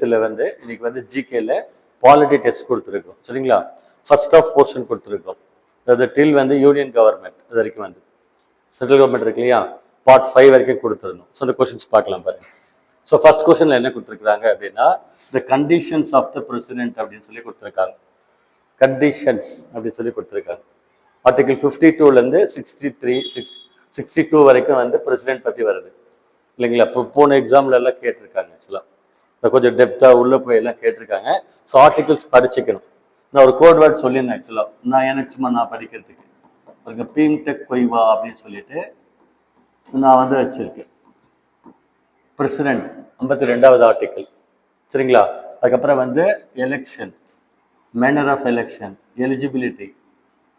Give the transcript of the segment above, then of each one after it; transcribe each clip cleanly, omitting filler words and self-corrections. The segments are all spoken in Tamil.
சில வந்து இன்னைக்கு வந்து ஜிகேல பாலிட்டி டெஸ்ட் கொடுத்துருக்கோம் சரிங்களா. ஃபர்ஸ்ட் ஆஃப் போர்ஷன் கொடுத்துருக்கோம். அதாவது டில் வந்து யூனியன் கவர்மெண்ட் அது வரைக்கும் வந்து சென்ட்ரல் கவர்மெண்ட் இருக்கு இல்லையா, பார்ட் 5 வரைக்கும் கொடுத்துருந்தோம். ஸோ அந்த கொஸ்டின்ஸ் பார்க்கலாம் பாருங்க. ஸோ ஃபர்ஸ்ட் கொஸ்டின்ல என்ன கொடுத்துருக்காங்க அப்படின்னா, the conditions of the president அப்படின்னு சொல்லி கொடுத்துருக்காங்க. கண்டிஷன்ஸ் அப்படின்னு சொல்லி கொடுத்துருக்காங்க. ஆர்டிகல் 52லேருந்து 62 வரைக்கும் வந்து பிரசிடென்ட் பற்றி வருது இல்லைங்களா. இப்போ போன எக்ஸாம்ல எல்லாம் கேட்டிருக்காங்க ஆக்சுவலாக, கொஞ்சம் டெப்த்தாக உள்ளே போய் எல்லாம் கேட்டிருக்காங்க. ஸோ ஆர்டிகல்ஸ் படிச்சுக்கணும். நான் ஒரு கோட் வேர்ட் சொல்லியிருந்தேன் ஆக்சுவலாக, நான் எனக்கு சும்மா நான் படிக்கிறதுக்கு பாருங்க, பீம்டெக் கொய்வா அப்படின்னு சொல்லிட்டு நான் வந்து வச்சிருக்கேன். பிரசிடென்ட் 52வது ஆர்டிக்கல் சரிங்களா. அதுக்கப்புறம் வந்து election, manner of election, eligibility,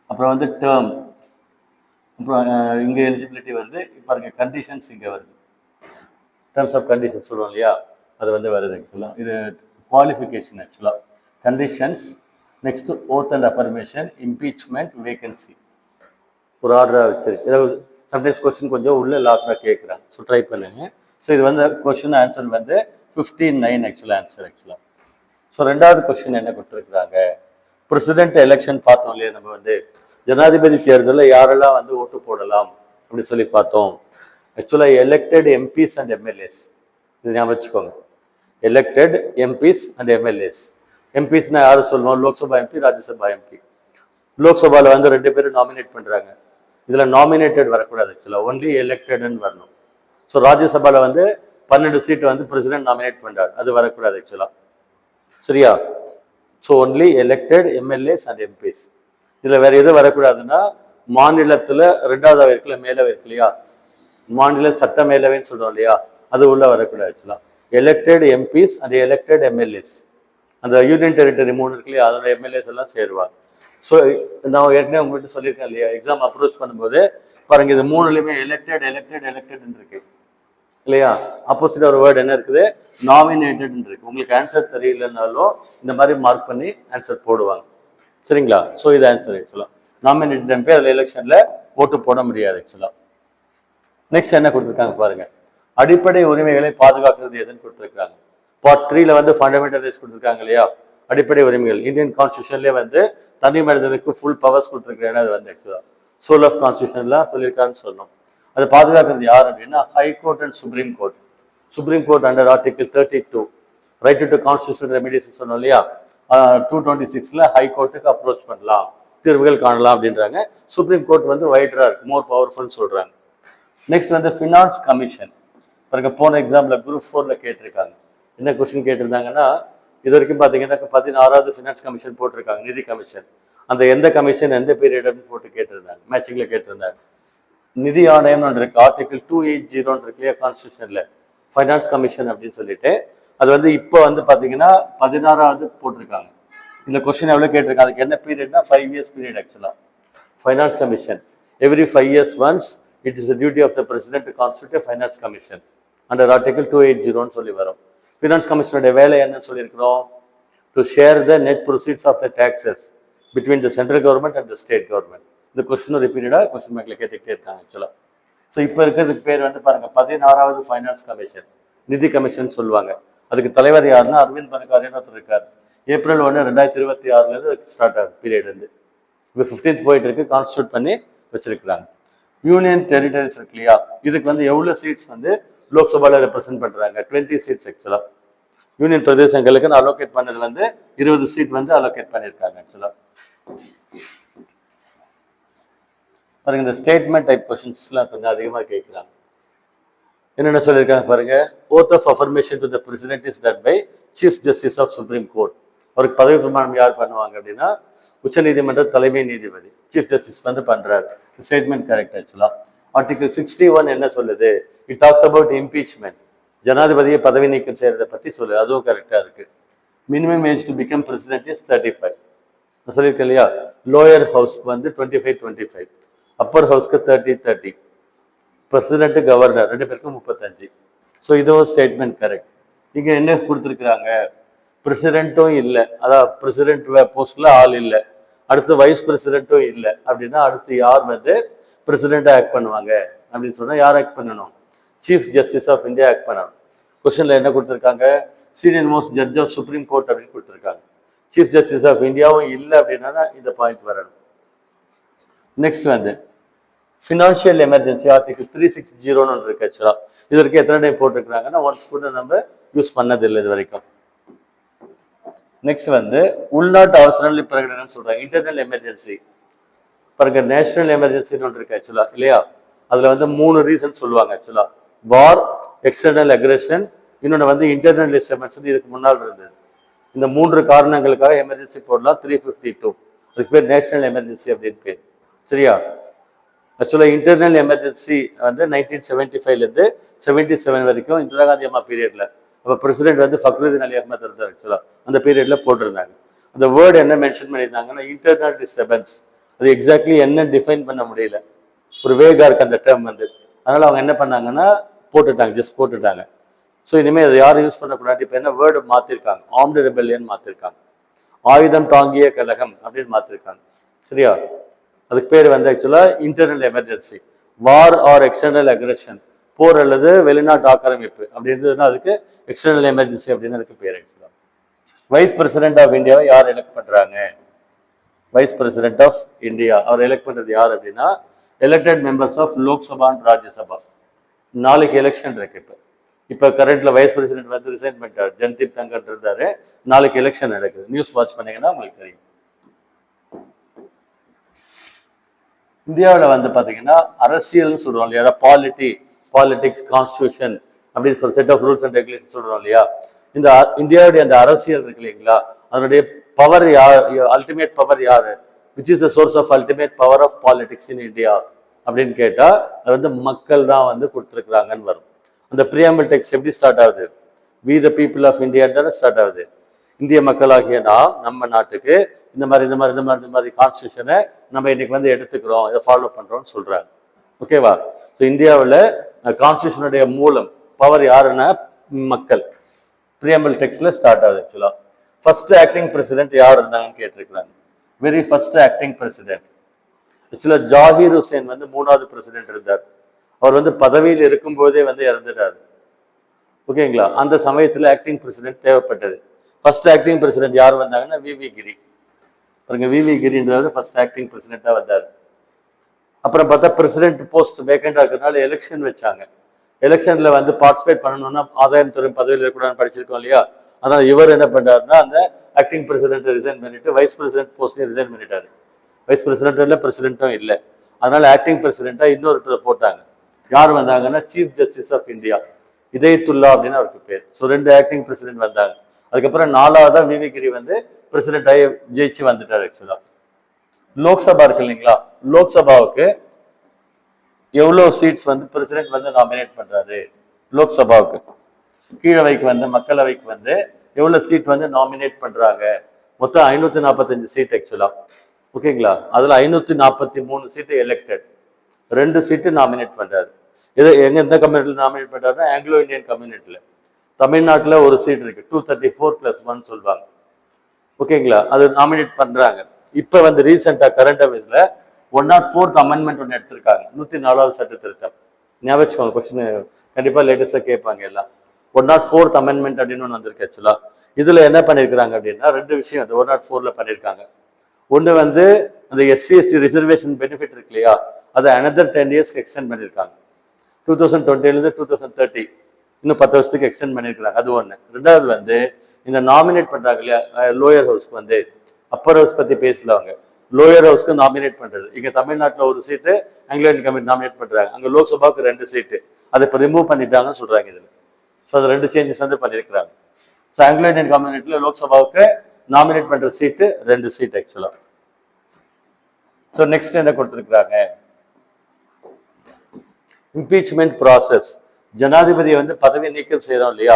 அப்புறம் வந்து டேர்ம், அப்புறம் இங்கே எலிஜிபிலிட்டி வந்து பாருங்க, கண்டிஷன்ஸ் இங்கே வருது, டேர்ம்ஸ் ஆஃப் கண்டிஷன்ஸ் சொல்லுவோம் இல்லையா, அது வந்து வருது ஆக்சுவலாக. இது குவாலிஃபிகேஷன் ஆக்சுவலாக. Conditions, next oath and affirmation, impeachment, vacancy, ஒரு ஆர்டராக வச்சிருக்கு. ஏதாவது சம்டைம்ஸ் கொஸ்டின் கொஞ்சம் உள்ள லாஸ்டாக கேட்குறாங்க. ஸோ ட்ரை பண்ணுங்க. ஸோ இது வந்து கொஸ்டின் ஆன்சர் வந்து 59 ஆக்சுவலாக ஆன்சர் ஆக்சுவலாக. ஸோ ரெண்டாவது கொஸ்டின் என்ன கொடுத்துருக்குறாங்க, பிரசிடென்ட் எலெக்ஷன் பார்த்தோம் இல்லையா, நம்ம வந்து ஜனாதிபதி தேர்தலில் யாரெல்லாம் வந்து ஓட்டு போடலாம் அப்படின்னு சொல்லி பார்த்தோம். ஆக்சுவலாக எலெக்டட் எம்பிஸ் அண்ட் எம்எல்ஏஸ், இது ஞாபகம் வச்சுக்கோங்க. Elected MPs and MLAs. எம்பிஸ்னா யாரு சொல்லணும், லோக்சபா எம்பி, ராஜ்யசபா எம்பி. லோக்சபாவில் வந்து 2 பேரும் நாமினேட் பண்ணுறாங்க. இதில் நாமினேட்டட் வரக்கூடாது ஆக்சுவலாக, ஒன்லி எலெக்டட்னு வரணும். ஸோ ராஜ்யசபாவில் வந்து 12 சீட்டு வந்து பிரசிடென்ட் நாமினேட் பண்ணுறாரு, அது வரக்கூடாது ஆக்சுவலாக சரியா. So only elected MLAs and MPs. இதில் வேற எதுவும் வரக்கூடாதுன்னா, மாநிலத்தில் 2வது இருக்குல்ல, மேலவை இருக்கு இல்லையா, மாநில சட்ட மேலவைன்னு சொல்கிறோம் இல்லையா, அது உள்ள வரக்கூடாது ஆக்சுவலாக. Elected MPs and elected MLAs, அந்த யூனியன் டெரிட்டரி 3 இருக்கு இல்லையா, அதோட எம்எல்ஏஸ் எல்லாம் சேருவாங்க. ஸோ நான் ஏற்கனவே உங்கள்கிட்ட சொல்லியிருக்கேன் இல்லையா, எக்ஸாம் அப்ரோச் பண்ணும்போது பாருங்க, இது 3லையுமே எலெக்டட் எலெக்டட் எலெக்டட்னு இருக்கு இல்லையா. ஆப்போசிட் ஒரு வேர்டு என்ன இருக்குது, நாமினேட்டட் இருக்கு. உங்களுக்கு ஆன்சர் தெரியலனாலும் இந்த மாதிரி மார்க் பண்ணி ஆன்சர் போடுவாங்க சரிங்களா. ஸோ இது ஆன்சர் ஆக்சுவலாக. நாமினேட்டட் எம்பி அதில் எலெக்ஷனில் ஓட்டு போட முடியாது ஆக்சுவலாக. நெக்ஸ்ட் என்ன கொடுத்துருக்காங்க பாருங்க, அடிப்படை உரிமைகளை பாதுகாக்கிறது எதுன்னு கொடுத்துருக்காங்க. பார்ட் 3ல வந்து ஃபண்டமெண்டல் ரைட்ஸ் கொடுத்துருக்காங்க இல்லையா, அடிப்படை உரிமைகள். இந்தியன் கான்ஸ்டியூஷன்லேயே வந்து தனி மனிதனுக்கு ஃபுல் பவர்ஸ் கொடுத்துருக்கிறேன்னு அது வந்து ஆக்சுவலாக சோல் ஆஃப் கான்ஸ்டியூஷன்லாம் சொல்லியிருக்கான்னு சொன்னோம். அதை பாதுகாக்கிறது யார் அப்படின்னா, high court and supreme court. Supreme court under article 32 right to constitution remedies சொன்னோம் இல்லையா, 226ல ஹைகோர்ட்டுக்கு அப்ரோச் பண்ணலாம், தீர்வுகள் காணலாம் அப்படின்றாங்க. சுப்ரீம் கோர்ட் வந்து வைடரா இருக்கு, மோர் பவர்ஃபுல்னு சொல்றாங்க. நெக்ஸ்ட் வந்து ஃபினான்ஸ் கமிஷன். பாருங்க, போன எக்ஸாம்ல குரூப் 4ல கேட்டிருக்காங்க. என்ன கொஸ்டின் கேட்டிருந்தாங்கன்னா, இது வரைக்கும் பார்த்தீங்கன்னா 16வது ஃபினான்ஸ் கமிஷன் போட்டிருக்காங்க, நிதி கமிஷன். அந்த எந்த கமிஷன் எந்த பீரியட் அப்படின்னு போட்டு கேட்டிருந்தாங்க, மேட்சிங்ல கேட்டிருந்தாங்க. நிதி ஆணையம் ஒன்று இருக்கு, ஆர்டிகல் 280 இருக்கு இல்லையா கான்ஸ்டியூஷன்ல, ஃபைனான்ஸ் கமிஷன் அப்படின்னு சொல்லிட்டு. அது வந்து இப்போ வந்து பார்த்தீங்கன்னா 16வது போட்டிருக்காங்க. இந்த கொஸ்டின் எவ்வளோ கேட்டிருக்காங்க, அதுக்கு என்ன பீரியட்னா 5 இயர்ஸ் பீரியட் ஆக்சுவலா. Finance commission every 5 years once it is the duty of the president to constitute finance commission under article 280 சொல்லி வரும். ஃபினான்ஸ் கமிஷனுடைய வேலை என்னன்னு சொல்லியிருக்கிறோம், to share the net proceeds of the taxes between the central government and the state government. இந்த கொஸ்டின் ரிப்பீட்டடாக கொஸ்டின் பேங்க்ல கேட்டுக்கிட்டே இருக்காங்க ஆக்சுவலாக. ஸோ இப்போ இருக்கிறதுக்கு பேர் வந்து பாருங்க 16வது ஃபைனான்ஸ் கமிஷன், நிதி கமிஷன் சொல்லுவாங்க. அதுக்கு தலைவர் யாருன்னா அரவிந்த் பனகாரியன்னு ஒருத்தர் இருக்கார். ஏப்ரல் 1, 2026 ஸ்டார்ட் ஆகுது பீரியட் வந்து. இப்போ 15th போயிட்டு இருக்கு, கான்ஸ்டியூட் பண்ணி வச்சிருக்கிறாங்க. யூனியன் டெரிட்டரிஸ் இருக்கு இல்லையா, இதுக்கு வந்து எவ்வளோ சீட்ஸ் வந்து லோக்சபாவில் ரெப்ரசென்ட் பண்றாங்க, 20 சீட்ஸ் ஆக்சுவலா. யூனியன் பிரதேசங்களுக்கு அலோகேட் பண்ணது வந்து 20 சீட் வந்து அலோகேட் பண்ணியிருக்காங்க ஆக்சுவலா. பாருங்க, இந்த ஸ்டேட்மெண்ட் டைப் கொஸ்டின்ஸ்லாம் கொஞ்சம் அதிகமாக கேட்குறாங்க. என்னென்ன சொல்லியிருக்காங்க பாருங்க, oath of affirmation to the president is done by chief justice of supreme court. அவருக்கு பதவி பிரமாணம் யார் பண்ணுவாங்க அப்படின்னா, உச்ச நீதிமன்ற தலைமை நீதிபதி சீஃப் ஜஸ்டிஸ் வந்து பண்றாரு. ஸ்டேட்மெண்ட் கரெக்ட் ஆக்சுவலா. ஆர்டிகல் 61 என்ன சொல்லுது, இட் டாக்ஸ் அபவுட் இம்பீச்மெண்ட், ஜனாதிபதியை பதவி நீக்கம் செய்யறதை பத்தி சொல்லுது, அதுவும் கரெக்டா இருக்கு. Minimum age to become president is 35 சொல்லியிருக்கேன் இல்லையா. லோயர் ஹவுஸ்க்கு வந்து 25, அப்பர் ஹவுஸ்க்கு 30. பிரசிடென்ட் கவர்னர் 2 பேருக்கும் 35. ஸோ இதுவும் ஸ்டேட்மெண்ட் கரெக்ட். இங்க என்ன கொடுத்துருக்குறாங்க, பிரசிடென்ட்டும் இல்லை, அதாவது பிரசிடென்ட் போஸ்ட்ல ஆள் இல்லை, அடுத்து வைஸ் பிரசிடென்ட்டும் இல்லை அப்படின்னா அடுத்து யார் வந்து பிரசிடென்ட்டா ஆக்ட் பண்ணுவாங்க அப்படின்னு சொன்னா யார் ஆக்ட் பண்ணணும், chief justice of India act பண்ணணும். கொஸ்டின்ல என்ன கொடுத்துருக்காங்க, senior most judge of supreme court அப்படின்னு கொடுத்துருக்காங்க. சீஃப் ஜஸ்டிஸ் ஆஃப் இந்தியாவும் இல்லை அப்படின்னா இந்த பாயிண்ட் வரணும். நெக்ஸ்ட் வந்து ஃபினான்ஷியல் எமர்ஜென்சி ஆர்டிகல் 360 இருக்கு ஆக்சுவலா. இதற்கு எத்தனை டைம் போட்டிருக்கிறாங்கன்னா ஒன்ஸ் கூட நம்ம யூஸ் பண்ணதில்லை இது வரைக்கும். நெக்ஸ்ட் வந்து உள்நாட்டு அவசர நிலை பிரகடனம் சொல்றாங்க, இன்டர்னல் எமர்ஜென்சி. பாருங்க, நேஷனல் எமர்ஜென்சின்னு ஒன்று இருக்கு ஆக்சுவலா இல்லையா. அதுல வந்து 3 ரீசன் சொல்லுவாங்க ஆக்சுவலா. வார், எக்ஸ்டர்னல் அக்ரெஷன், இன்னொன்று வந்து இன்டர்னல் டிஸ்டர்பன்ஸ் இதுக்கு முன்னால் இருந்தது. இந்த 3 காரணங்களுக்காக எமர்ஜென்சி போடலாம் 352. அதுக்கு பேர் நேஷனல் எமர்ஜென்சி அப்படின்னு பேர். சரியா? ஆக்சுவலாக இன்டர்னல் எமர்ஜென்சி வந்து 1975லேருந்து 77 வரைக்கும் இந்திரா காந்தி அம்மா பீரியட்ல, அப்போ பிரசிடென்ட் வந்து ஃபக்ருதீன் அலி அஹ்மத் இருந்தார் ஆக்சுவலாக. அந்த பீரியட்ல போட்டிருந்தாங்க. அந்த வேர்டு என்ன மென்ஷன் பண்ணியிருந்தாங்கன்னா இன்டர்னல் டிஸ்டர்பன்ஸ். அது எக்ஸாக்ட்லி என்ன டிஃபைன் பண்ண முடியல, ஒரு வேகா இருக்கு அந்த டேர்ம் வந்து. அதனால அவங்க என்ன பண்ணாங்கன்னா போட்டுட்டாங்க, ஜஸ்ட் போட்டுட்டாங்க. ஸோ இனிமேல் அதை யாரும் யூஸ் பண்ணக்கூடாது. இப்போ என்ன வேர்டு மாற்றிருக்காங்க, ஆர்ம்டு ரெபெல்லியன் மாற்றிருக்காங்க, ஆயுதம் தாங்கிய கழகம் அப்படின்னு மாற்றிருக்காங்க. சரியா? அதுக்கு பேர் வந்து ஆக்சுவலா இன்டர்னல் எமர்ஜென்சி. வார் ஆர் எக்ஸ்டர்னல் அக்ரெஷன், போர் அல்லது வெளிநாட்டு ஆக்கிரமிப்பு அப்படி இருந்ததுன்னா அதுக்கு எக்ஸ்டர்னல் எமர்ஜென்சி அப்படின்னு அதுக்கு பேர் ஆக்சுவலா. வைஸ் பிரசிடென்ட் ஆஃப் இந்தியாவை யார் எலெக்ட் பண்றாங்க? வைஸ் பிரசிடென்ட் ஆஃப் இந்தியா அவர் எலெக்ட் பண்றது யார் அப்படின்னா elected members of Lok Sabha and Rajya Sabha. நாளைக்கு எலெக்ஷன் இருக்கு. இப்போ கரண்ட்ல வைஸ் பிரசிடென்ட் வந்து ரிசைன் பண்ணிட்டார், ஜன்தீப் தங்கர் இருந்தாரு. நாளைக்கு எலெக்ஷன் நடக்குது, நியூஸ் வாட்ச் பண்ணீங்கன்னா உங்களுக்கு தெரியும். இந்தியாவில் வந்து பார்த்தீங்கன்னா அரசியல்னு சொல்றோம் இல்லையா, பாலிட்டிக்ஸ், கான்ஸ்டியூஷன் அப்படின்னு சொல்லி set of rules and regulation சொல்றோம் இல்லையா. இந்த இந்தியாவுடைய அந்த அரசியல் இருக்கு இல்லைங்களா, அதனுடைய பவர் யார், அல்டிமேட் பவர் யாரு, which is the source of ultimate power of politics in India அப்படின்னு கேட்டா அது வந்து மக்கள் தான் வந்து கொடுத்துருக்குறாங்கன்னு வரும். அந்த பிரியாம்பிள் டெக்ஸ்ட் எப்படி ஸ்டார்ட் ஆகுது, we the people of India தானே ஸ்டார்ட் ஆகுது. இந்திய மக்களாகிய நாம் நம்ம நாட்டுக்கு இந்த மாதிரி கான்ஸ்டியூஷனை நம்ம இன்னைக்கு வந்து எடுத்துக்கிறோம், இதை ஃபாலோ பண்றோம்னு சொல்றாங்க. ஓகேவா? ஸோ இந்தியாவில் கான்ஸ்டியூஷனுடைய மூலம் பவர் யாருன்னா மக்கள். பிரியாம்பிள் டெக்ஸ்ட்ல ஸ்டார்ட் ஆகுது ஆக்சுவலா. ஃபர்ஸ்ட் ஆக்டிங் பிரசிடென்ட் யார் இருந்தாங்கன்னு கேட்டிருக்கிறாங்க. வெரி ஃபர்ஸ்ட் ஆக்டிங் பிரசிடென்ட் ஆக்சுவலா ஜாகிர் ஹுசேன் வந்து 3வது பிரசிடென்ட் இருந்தார். அவர் வந்து பதவியில் இருக்கும்போதே வந்து இறந்துட்டார். ஓகேங்களா? அந்த சமயத்தில் ஆக்டிங் பிரசிடென்ட் தேவைப்பட்டது. ஃபர்ஸ்ட் ஆக்டிங் பிரசிடென்ட் யார் வந்தாங்கன்னா விவி கிரி. பாருங்க, விவி கிரின்றவர் ஃபர்ஸ்ட் ஆக்டிங் பிரசிடென்ட்டா வந்தார். அப்புறம் பார்த்தா பிரசிடென்ட் போஸ்ட் வேக்கண்டா இருக்கிறதுனால எலெக்ஷன் வச்சாங்க. எலெக்ஷன்ல வந்து பார்ட்டிசிபேட் பண்ணணும்னா ஆதாயம் தரும் பதவியில் இருக்கக்கூடாதுன்னு படிச்சிருக்கோம் இல்லையா. அதனால இவர் என்ன பண்றாருன்னா அந்த ஆக்டிங் பிரசிடென்ட் ரிசைன் பண்ணிட்டு வைஸ் பிரசிடென்ட் போஸ்ட்டையும் ரிசைன் பண்ணிட்டாரு. வைஸ் பிரசிடென்ட் இல்லை, பிரசிடென்ட்டும் இல்லை. அதனால ஆக்டிங் பிரசிடென்ட்டா இன்னொருத்தர் போட்டாங்க. யார் வந்தாங்கன்னா chief justice of India Idhayathulla அப்படின்னு அவருக்கு பேர். ஸோ 2 ஆக்டிங் பிரசிடென்ட் வந்தாங்க. அதுக்கப்புறம் 4வதா விவி கிரி வந்து பிரசிடென்ட் ஆகி ஜெயிச்சு வந்துட்டார் ஆக்சுவலா. லோக்சபா இருக்கு இல்லைங்களா, லோக்சபாவுக்கு எவ்வளவு சீட்ஸ் வந்து பிரசிடென்ட் வந்து நாமினேட் பண்றாரு, லோக்சபாவுக்கு கீழவைக்கு வந்து மக்களவைக்கு வந்து எவ்வளவு சீட் வந்து நாமினேட் பண்றாங்க, மொத்தம் 545 சீட் ஆக்சுவலா. ஓகேங்களா? அதுல 543 சீட்டு எலெக்டட், 2 சீட்டு நாமினேட் பண்றாரு. இது எந்த கம்யூனிட்டியில் நாமினேட் பண்றாருன்னா ஆங்கிலோ இந்தியன் கம்யூனிட்டியில. தமிழ்நாட்டில் ஒரு சீட் இருக்கு, 234+1 சொல்லுவாங்க. ஓகேங்களா? அது நாமினேட் பண்றாங்க. இப்ப வந்து ரீசெண்டா கரண்ட் அஃபேர்ஸ்ல 104th அமெண்ட்மெண்ட் ஒன்று எடுத்திருக்காங்க, 104வது சட்ட திருத்தம். ஞாபகம் கொஸ்டின் கண்டிப்பா லேட்டஸ்டா கேட்பாங்க எல்லாம். 104th அமெண்ட்மெண்ட் அப்படின்னு ஒன்று வந்திருக்கு ஆக்சுவலா. இதுல என்ன பண்ணிருக்காங்க அப்படின்னா 2 விஷயம் அந்த 104ல பண்ணிருக்காங்க. ஒன்று வந்து அந்த SC/ST ரிசர்வேஷன் பெனிஃபிட் இருக்கு இல்லையா, அதை another 10 இயர்ஸ்க்கு எக்ஸ்டெண்ட் பண்ணிருக்காங்க. 2020 2030 இன்னும் 10 வருஷத்துக்கு எக்ஸ்டெண்ட் பண்ணிருக்காங்க. அது ஒண்ணு. 2வது வந்து இந்த நாமினேட் பண்றாங்க இல்லையா லோயர் ஹவுஸ்க்கு வந்து, அப்பர் ஹவுஸ் பத்தி பேசல அவங்க, லோயர் ஹவுஸ்க்கு நாமினேட் பண்றது. இங்க தமிழ்நாட்டில் ஒரு சீட்டு ஆங்கிலோ இந்தியன் கம்யூனிட்டி நாமினேட் பண்றாங்க, அங்க லோக்சபாவுக்கு 2 சீட்டு, அதை இப்போ ரிமூவ் பண்ணிட்டாங்கன்னு சொல்றாங்க இதுல. ஸோ அது 2 சேஞ்சஸ் வந்து பண்ணிருக்கிறாங்க. ஸோ ஆங்கிலோ இந்தியன் கம்யூனிட்டியில் லோக்சபாவுக்கு நாமினேட் பண்ற சீட்டு 2 சீட் ஆக்சுவலா. ஸோ நெக்ஸ்ட் என்ன கொடுத்துருக்குறாங்க, இம்பீச்மெண்ட் ப்ராசஸ். ஜனாதிபதியை வந்து பதவி நீக்கம் செய்யறோம் இல்லையா,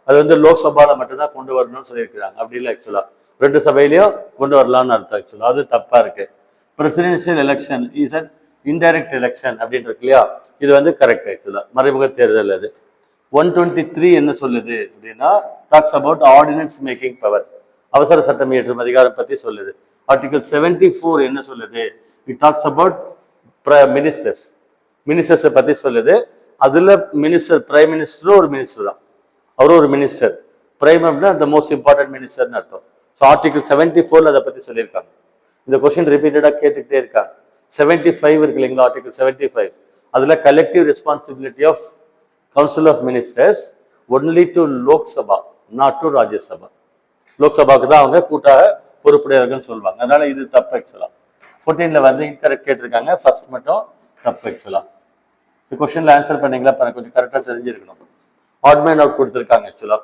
அது வந்து லோக்சபால மட்டும்தான் கொண்டு வரணும்னு சொல்லியிருக்கிறாங்க. அப்படி இல்லை ஆக்சுவலா 2 சபையிலையும் கொண்டு வரலாம்னு அர்த்தம் ஆக்சுவலா. அது தப்பா இருக்கு. Presidential election is an indirect election அப்படின்னு இருக்கு இல்லையா, இது வந்து கரெக்ட் ஆக்சுவலா, மறைமுக தேர்தல். அது 123 என்ன சொல்லுது அப்படின்னா talks about ordinance making power, அவசர சட்டம் இயற்றும் அதிகாரம் பத்தி சொல்லுது. ஆர்டிகல் 74 என்ன சொல்லுது, இட் டாக்ஸ் அபவுட் மினிஸ்டர்ஸை பத்தி சொல்லுது. அதுல மினிஸ்டர் பிரைம் மினிஸ்டரும் ஒரு மினிஸ்டர் தான். அவரும் ஒரு மினிஸ்டர். பிரைம் அப்படின்னா த மோஸ்ட் இம்பார்ட்டன்ட் மினிஸ்டர்னு அர்த்தம். ஸோ ஆர்டிகல் 74 அதை பத்தி சொல்லியிருக்காங்க. இந்த கொஸ்டின் ரிப்பீட்டடா கேட்டுக்கிட்டே இருக்காங்க. 75 இருக்கு இல்லைங்களா, ஆர்டிகல் 75, அதுல collective responsibility of council of ministers only to Lok Sabha, not to Rajya Sabha. லோக்சபாவுக்கு தான் அவங்க கூட்டாக பொறுப்புடையவர்கள் சொல்லுவாங்க. அதனால இது தப்பு ஆக்சுவலா. 14ல வந்து இன்கரெக்ட் கேட்டிருக்காங்க, ஃபர்ஸ்ட் மட்டும் தப்பு ஆக்சுவலா. இந்த கொஸ்டின்ல ஆன்சர் பண்ணீங்களா, கொஞ்சம் கரெக்டா தெரிஞ்சிருக்கணும். ஆட்மேன் அவுட் கொடுத்துருக்காங்க ஆக்சுவலா.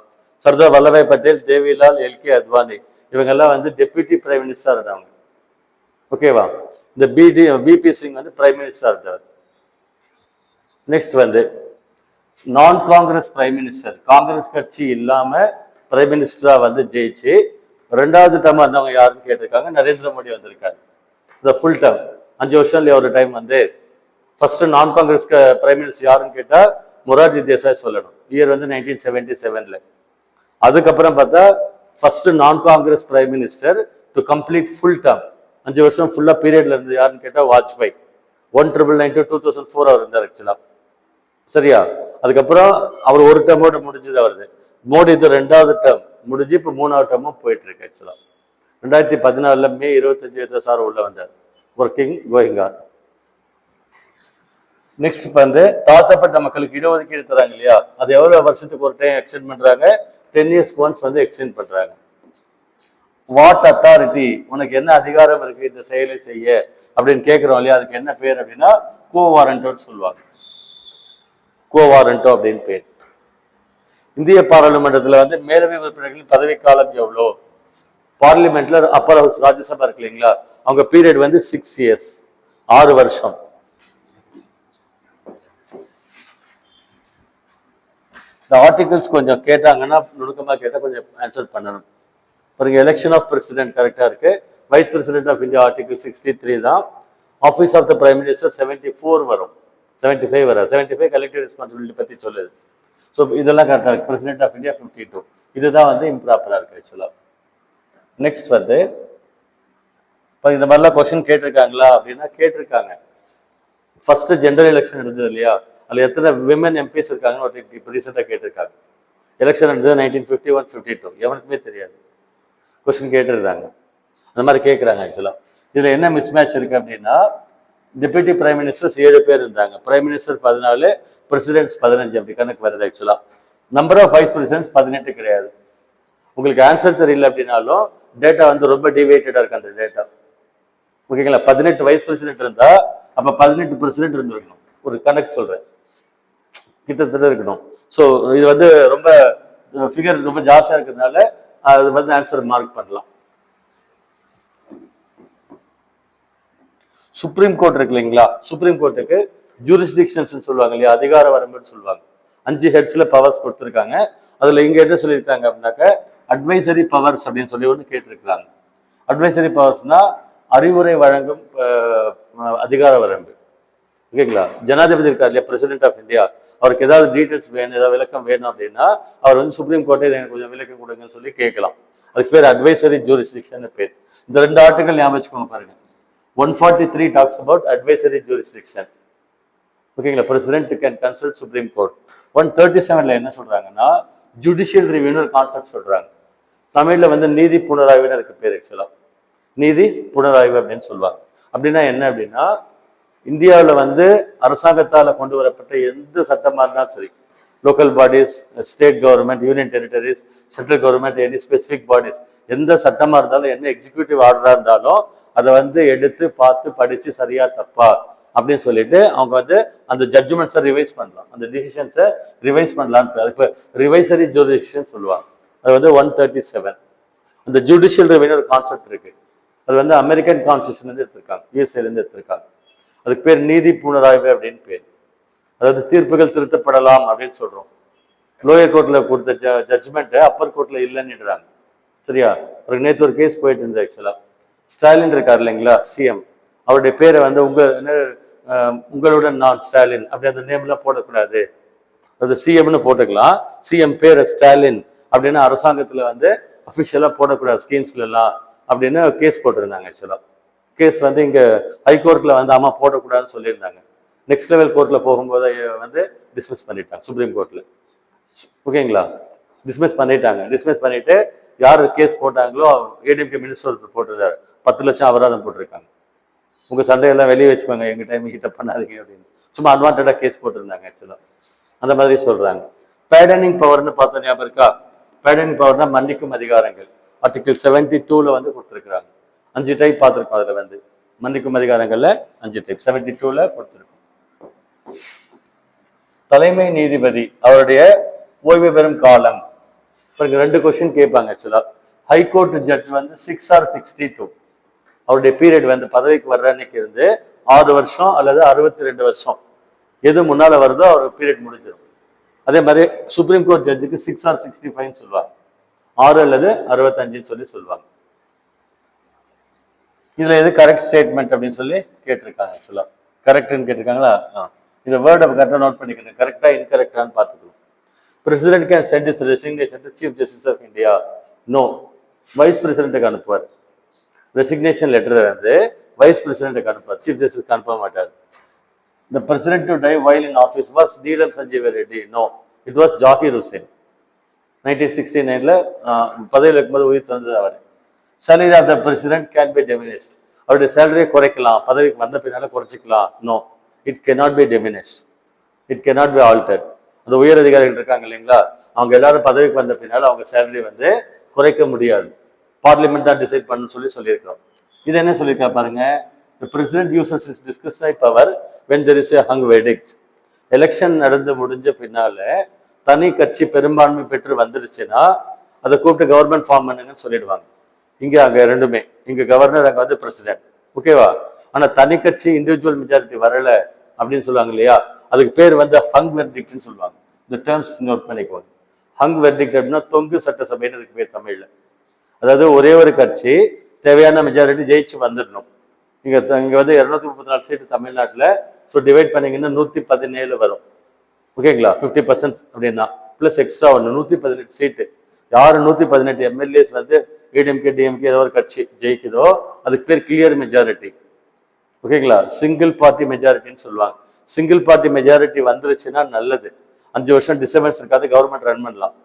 சர்தார் வல்லபாய் பட்டேல், தேவிலால், எல்கே அத்வானி இவங்கெல்லாம் வந்து டெப்யூட்டி பிரைம் மினிஸ்டர் இருந்தாங்க. ஓகேவா? இந்த பிபி சிங் வந்து பிரைம் மினிஸ்டர் இருந்தார். நெக்ஸ்ட் வந்து நான் காங்கிரஸ் பிரைம் மினிஸ்டர், காங்கிரஸ் கட்சி இல்லாம பிரைம் மினிஸ்டரா வந்து ஜெயிச்சு 2வது டேர்ம் வந்தவங்க யாருன்னு கேட்டிருக்காங்க. நரேந்திர மோடி வந்திருக்காரு. இந்த ஃபுல் டேர்ம் 5 வருஷம் இல்லையா ஒரு டைம் வந்து. ஃபர்ஸ்ட் நான் காங்கிரஸ் பிரைம் மினிஸ்டர் யாருன்னு கேட்டா மொரார்ஜி தேசாய் சொல்லணும். இயர் வந்து 1977ல. அதுக்கப்புறம் பார்த்தா ஃபர்ஸ்ட் நான் Congress prime minister to complete full term, 5 வருஷம் ஃபுல்லா பீரியட்ல இருந்து யாருன்னு கேட்டா வாஜ்பாய். 1999 to 2004 அவர் இருந்தார் ஆக்சுவலா. சரியா? அதுக்கப்புறம் அவர் ஒரு டேர்மோட முடிஞ்சது அவருது. மோடி இது 2வது டேர்ம் முடிஞ்சு இப்போ 3வது டேர்மும் போயிட்டு இருக்கு ஆக்சுவலா. 2014 மே 25 சார் உள்ள வந்தார். Working going on. நெக்ஸ்ட் வந்து தாழ்த்தப்பட்ட மக்களுக்கு இடஒதுக்கீடு தராங்க இல்லையா, அது எவ்வளவு வருஷத்துக்கு ஒரு டைம் எக்ஸ்டெண்ட் பண்றாங்க? 10 இயர்ஸ்க்கு ஒன்ஸ் வந்து எக்ஸ்டெண்ட் பண்றாங்க. வாட் அத்தாரிட்டி, உனக்கு என்ன அதிகாரம் இருக்கு இந்த செயலை செய்ய அப்படின்னு கேட்கிறோம் இல்லையா, அதுக்கு என்ன பேர் அப்படின்னா கோ வாரண்டோன்னு சொல்லுவாங்க. கோ வாரண்டோ அப்படின்னு பேர். இந்திய பாராளுமன்றத்துல வந்து மேலவை உறுப்பினர்களின் பதவிக்காலம் எவ்வளோ? பார்லிமெண்ட்ல அப்பர் ஹவுஸ் ராஜ்யசபா இருக்கு இல்லைங்களா, அவங்க பீரியட் வந்து 6 இயர்ஸ், 6 வருஷம். இந்த ஆர்டிகல்ஸ் கொஞ்சம் கேட்டாங்கன்னா நுணுக்கமா கேட்டா கொஞ்சம் ஆன்சர் பண்ணணும். பாருங்க, எலெக்ஷன் ஆஃப் பிரசிடென்ட் கரெக்டா இருக்கு. Vice president of India article 63 தான். Office of the prime minister 74 வரும், 75 வரும். 75 கலெக்டிவ் ரெஸ்பான்சிபிலிட்டி பத்தி சொல்லுது. ஸோ இதெல்லாம் கரெக்டாக இருக்கு. பிரசிடென்ட் ஆஃப் இந்தியா 52, இதுதான் வந்து இம்ப்ராப்பரா இருக்கு ஆக்சுவலா. நெக்ஸ்ட் வந்து இந்த மாதிரிலாம் கொஸ்டின் கேட்டிருக்காங்களா அப்படின்னா கேட்டிருக்காங்க. ஃபர்ஸ்ட் ஜெனரல் எலெக்ஷன் இருந்தது இல்லையா, அதுல எத்தனை விமன் எம்பிஸ் இருக்காங்கன்னு ஒரு இப்போ ரீசெண்டாக கேட்டிருக்காங்க. எலெக்ஷன் இருந்தது 1951, 52, எவனுக்குமே தெரியாது. கொஸ்டின் கேட்டிருக்காங்க, அந்த மாதிரி கேட்குறாங்க ஆக்சுவலா. இதுல என்ன மிஸ் மேட்ச் இருக்கு அப்படின்னா, டெப்யூட்டி பிரைம் மினிஸ்டர்ஸ் 7 பேர் இருந்தாங்க, பிரைம் மினிஸ்டர் 14, பிரசிடென்ட்ஸ் 15 அப்படி கணக்கு வருது ஆக்சுவலா. நம்பர் ஆஃப் வைஸ் பிரசிடென்ட்ஸ் 18 கிடையாது. உங்களுக்கு ஆன்சர் தெரியல அப்படின்னாலும் டேட்டா வந்து ரொம்ப டிவேட்டடா இருக்கு அந்த டேட்டா. ஓகேங்களா? 18 வைஸ் பிரசிடென்ட் இருந்தா அப்ப 18 பிரசிடென்ட் இருந்திருக்கணும். ஒரு கணக்கு சொல்றேன், கிட்டத்தட்ட இருக்கணும். ஸோ இது வந்து ரொம்ப ஃபிகர் ரொம்ப ஜாஸ்தியா இருக்கிறதுனால அது வந்து ஆன்சர் மார்க் பண்ணலாம். சுப்ரீம் கோர்ட் இருக்கு இல்லைங்களா, சுப்ரீம் கோர்ட்டுக்கு ஜூரிஸ்டிக்ஷன்ஸ் சொல்லுவாங்க இல்லையா, அதிகார வரம்புன்னு சொல்லுவாங்க. 5 ஹெட்ஸ்ல பவர்ஸ் கொடுத்துருக்காங்க. அதுல இங்க என்ன சொல்லியிருக்காங்க அப்படின்னாக்க அட்வைசரி பவர்ஸ் அப்படின்னு சொல்லி ஒன்று கேட்டிருக்கிறாங்க. அட்வைசரி பவர்ஸ்னா அறிவுரை வழங்கும் அதிகார வரம்பு. ஓகேங்களா? ஜனாதிபதி இருக்கார் இல்லையா, பிரசிடென்ட் ஆஃப் இந்தியா, அவருக்கு ஏதாவது டீட்டெயில்ஸ் வேணும், ஏதாவது விளக்கம் வேணும் அப்படின்னா அவர் வந்து சுப்ரீம் கோர்ட்டை எனக்கு கொஞ்சம் விளக்கம் கொடுங்கன்னு சொல்லி கேட்கலாம். அதுக்கு பேர் அட்வைசரி ஜூரிஸ்டிக்ஷன் பேர். இந்த 2 ஆர்டிகல் ஞாபகம் வச்சுக்கோங்க பாருங்க. 143 talks about advisory jurisdiction. ஓகேங்களா? President can consult supreme court. 137ல என்ன சொல்றாங்கன்னா ஜுடிஷியல் ரிவ்யூன்னு ஒரு கான்செப்ட் சொல்றாங்க. தமிழ்ல வந்து நீதி புனராய்வுன்னு அதுக்கு பேர் ஆக்சுவலா. நீதி புனராய்வு அப்படின்னு சொல்லுவாங்க. அப்படின்னா என்ன அப்படின்னா, இந்தியாவில் வந்து அரசாங்கத்தால் கொண்டு வரப்பட்ட எந்த சட்டமாக இருந்தாலும் சரி, local bodies, state government, union territories, central government, any specific bodies, எந்த சட்டமாக இருந்தாலும் என்ன எக்ஸிக்யூட்டிவ் ஆர்டராக இருந்தாலும் அதை வந்து எடுத்து பார்த்து படித்து சரியா தப்பா அப்படின்னு சொல்லிட்டு அவங்க வந்து அந்த ஜட்ஜ்மெண்ட்ஸை ரிவைஸ் பண்ணலாம், அந்த டிசிஷன்ஸை ரிவைஸ் பண்ணலான்னு அதுக்கு ரிவைசரி ஜூரிடிக்ஷன் சொல்லுவாங்க. அது வந்து 137. அந்த ஜுடிஷியல் ரிவ்யூன்னு ஒரு கான்செப்ட் இருக்கு. அது வந்து அமெரிக்கன் கான்ஸ்டியூஷன்லேருந்து எடுத்திருக்காங்க, யூஎஸ்ஏலேருந்து எடுத்திருக்காங்க. அதுக்கு பேர் நீதி புனராய்வு அப்படின்னு பேர். அதாவது தீர்ப்புகள் திருத்தப்படலாம் அப்படின்னு சொல்றோம். லோயர் கோர்ட்ல கொடுத்த ஜட்ஜ்மெண்ட் அப்பர் கோர்ட்ல இல்லைன்னுறாங்க. சரியா? ஒரு நேற்று ஒரு கேஸ் போயிட்டு இருந்தது ஆக்சுவலா. ஸ்டாலின் இருக்கார் இல்லைங்களா, சிஎம், அவருடைய பேரை வந்து உங்களுடன் நான் ஸ்டாலின் அப்படி அந்த நேம்லாம் போடக்கூடாது, அது சிஎம்னு போட்டுக்கலாம். சிஎம் பேரை ஸ்டாலின் அப்படின்னு அரசாங்கத்துல வந்து அஃபிஷியலா போடக்கூடாது ஸ்கீம்ஸ்ல எல்லாம் அப்படின்னு கேஸ் போட்டிருந்தாங்க ஆக்சுவலா. கேஸ் வந்து இங்க ஹைகோர்ட்ல வந்து ஆமா போடக்கூடாதுன்னு சொல்லியிருந்தாங்க. நெக்ஸ்ட் லெவல் கோர்ட்ல போகும்போது வந்து டிஸ்மிஸ் பண்ணிட்டாங்க சுப்ரீம் கோர்ட்ல. ஓகேங்களா? டிஸ்மிஸ் பண்ணிட்டாங்க. டிஸ்மிஸ் பண்ணிட்டு யார் கேஸ் போட்டாங்களோ ஏடிஎம்கே மினிஸ்டர் போட்டிருந்தாரு, 10 லட்சம் அபராதம் போட்டிருக்காங்க. உங்க சண்டையெல்லாம் வெளியே வச்சுக்கோங்க, எங்க டைம் கிட்ட பண்ணாதீங்க அப்படின்னு சும்மா அட்வான்டா கேஸ் போட்டிருந்தாங்க. ஆக்சுவலா அந்த மாதிரி சொல்றாங்க. பேடனிங் பவர்னு பார்த்தா ஞாபகம் இருக்கா? பேடனிங் பவர்னா மன்னிக்கும் அதிகாரங்கள். ஆர்டிகல் 72ல வந்து கொடுத்துருக்காங்க. 5 டைப் பார்த்துருக்கோம். அதுல வந்து மன்னிக்கும் அதிகாரங்கள்ல 5 டைப் 72ல கொடுத்துருக்கோம். தலைமை நீதிபதி அவருடைய ஓய்வு பெறும் காலம். 2 கொஸ்டின் கேட்பாங்க. ஆக்சுவலா ஹைகோர்ட் ஜட்ஜ் வந்து 6 or 62 அவருடைய பீரியட் வந்து பதவிக்கு வர்ற அன்னைக்கு இருந்து 6 வருஷம் அல்லது 62 வருஷம் எது முன்னால வருதோ அவர் பீரியட் முடிஞ்சிடும். அதே மாதிரி சுப்ரீம் கோர்ட் ஜட்ஜுக்கு 6 or 65 சொல்லுவாங்க, 6 அல்லது 65 சொல்லி சொல்லுவாங்க. இதுல எது கரெக்ட் ஸ்டேட்மெண்ட் அப்படின்னு சொல்லி கேட்டிருக்காங்க. ஆக்சுவலா கரெக்ட்னு கேட்டிருக்காங்களா? இந்த வேர்டை கரெக்டா நோட் பண்ணிக்கணும். கரெக்டா இன்கரெக்டான்னு பார்த்துக்கணும். President can send his resignation to chief justice of India. No, vice பிரசிடென்ட்டுக்கு அனுப்புவார். ரெசிக்னேஷன் லெட்டர் வந்து வைஸ் பிரசிடென்ட்டுக்கு அனுப்புவார், சீஃப் ஜஸ்டிஸ்க்கு அனுப்ப மாட்டார். The president to die while in office was Neelam Sanjeev Reddy. No, it was Zakir Hussain. 1969ல பதவியில் இருக்கும்போது உயிர் தந்தது அவர். Salary of the president can be diminished. அவருடைய சேலரியை குறைக்கலாம், பதவிக்கு வந்த பின்னால குறைச்சிக்கலாம். No, it cannot be diminished. It cannot be altered. அந்த உயர் அதிகாரிகள் இருக்காங்க இல்லைங்களா, அவங்க எல்லாரும் பதவிக்கு வந்த பின்னால அவங்க சேலரி வந்து குறைக்க முடியாது. பார்லிமெண்ட் தான் டிசைட் பண்ணு சொல்லியிருக்கிறோம். இது என்ன சொல்லியிருக்கா பாருங்க. The president uses his discretionary power when there is a hung verdict. Election நடந்து முடிஞ்ச பின்னால தனி கட்சி பெரும்பான்மை பெற்று வந்துருச்சுன்னா அதை கூப்பிட்டு கவர்மெண்ட் ஃபார்ம் பண்ணுங்கன்னு சொல்லிடுவாங்க. இங்க அங்க ரெண்டுமே, இங்க கவர்னர், அங்க வந்து பிரசிடென்ட். ஓகேவா? ஆனா தனி கட்சி இண்டிவிஜுவல் மெஜாரிட்டி வரல அப்படின்னு சொல்லுவாங்க இல்லையா, அதுக்கு பேர் வந்து ஹங் வெர்டிக்ட்னு சொல்லுவாங்க. இந்த டேர்ம்ஸ் நோட் பண்ணிக்குவாங்க. ஹங் வெர்டிக்ட் அப்படின்னா தொங்கு சட்டசபைன்னு அதுக்கு பேர் தமிழ்ல. அதாவது ஒரே ஒரு கட்சி தேவையான மெஜாரிட்டி ஜெயிச்சு வந்துடணும். இங்க வந்து 234 சீட்டு தமிழ்நாட்டில். ஸோ டிவைட் பண்ணீங்கன்னா 117 வரும். ஓகேங்களா? 50% அப்படின்னா பிளஸ் எக்ஸ்ட்ரா ஒன்று 118 சீட்டு. யார் 118 எம்எல்ஏஸ் வந்து ஏடிஎம்கே டிஎம்கே ஏதோ ஒரு கட்சி ஜெயிக்குதோ அதுக்கு பேர் கிளியர் மெஜாரிட்டி. ஓகேங்களா? சிங்கிள் பார்ட்டி மெஜாரிட்டின்னு சொல்லுவாங்க. சிங்கிள் பார்ட்டி மெஜாரிட்டி வந்துருச்சுன்னா நல்லது, 5 வருஷம் டிஸ்டர்பன்ஸ் இருக்காது, கவர்மெண்ட் ரன் பண்ணலாம்.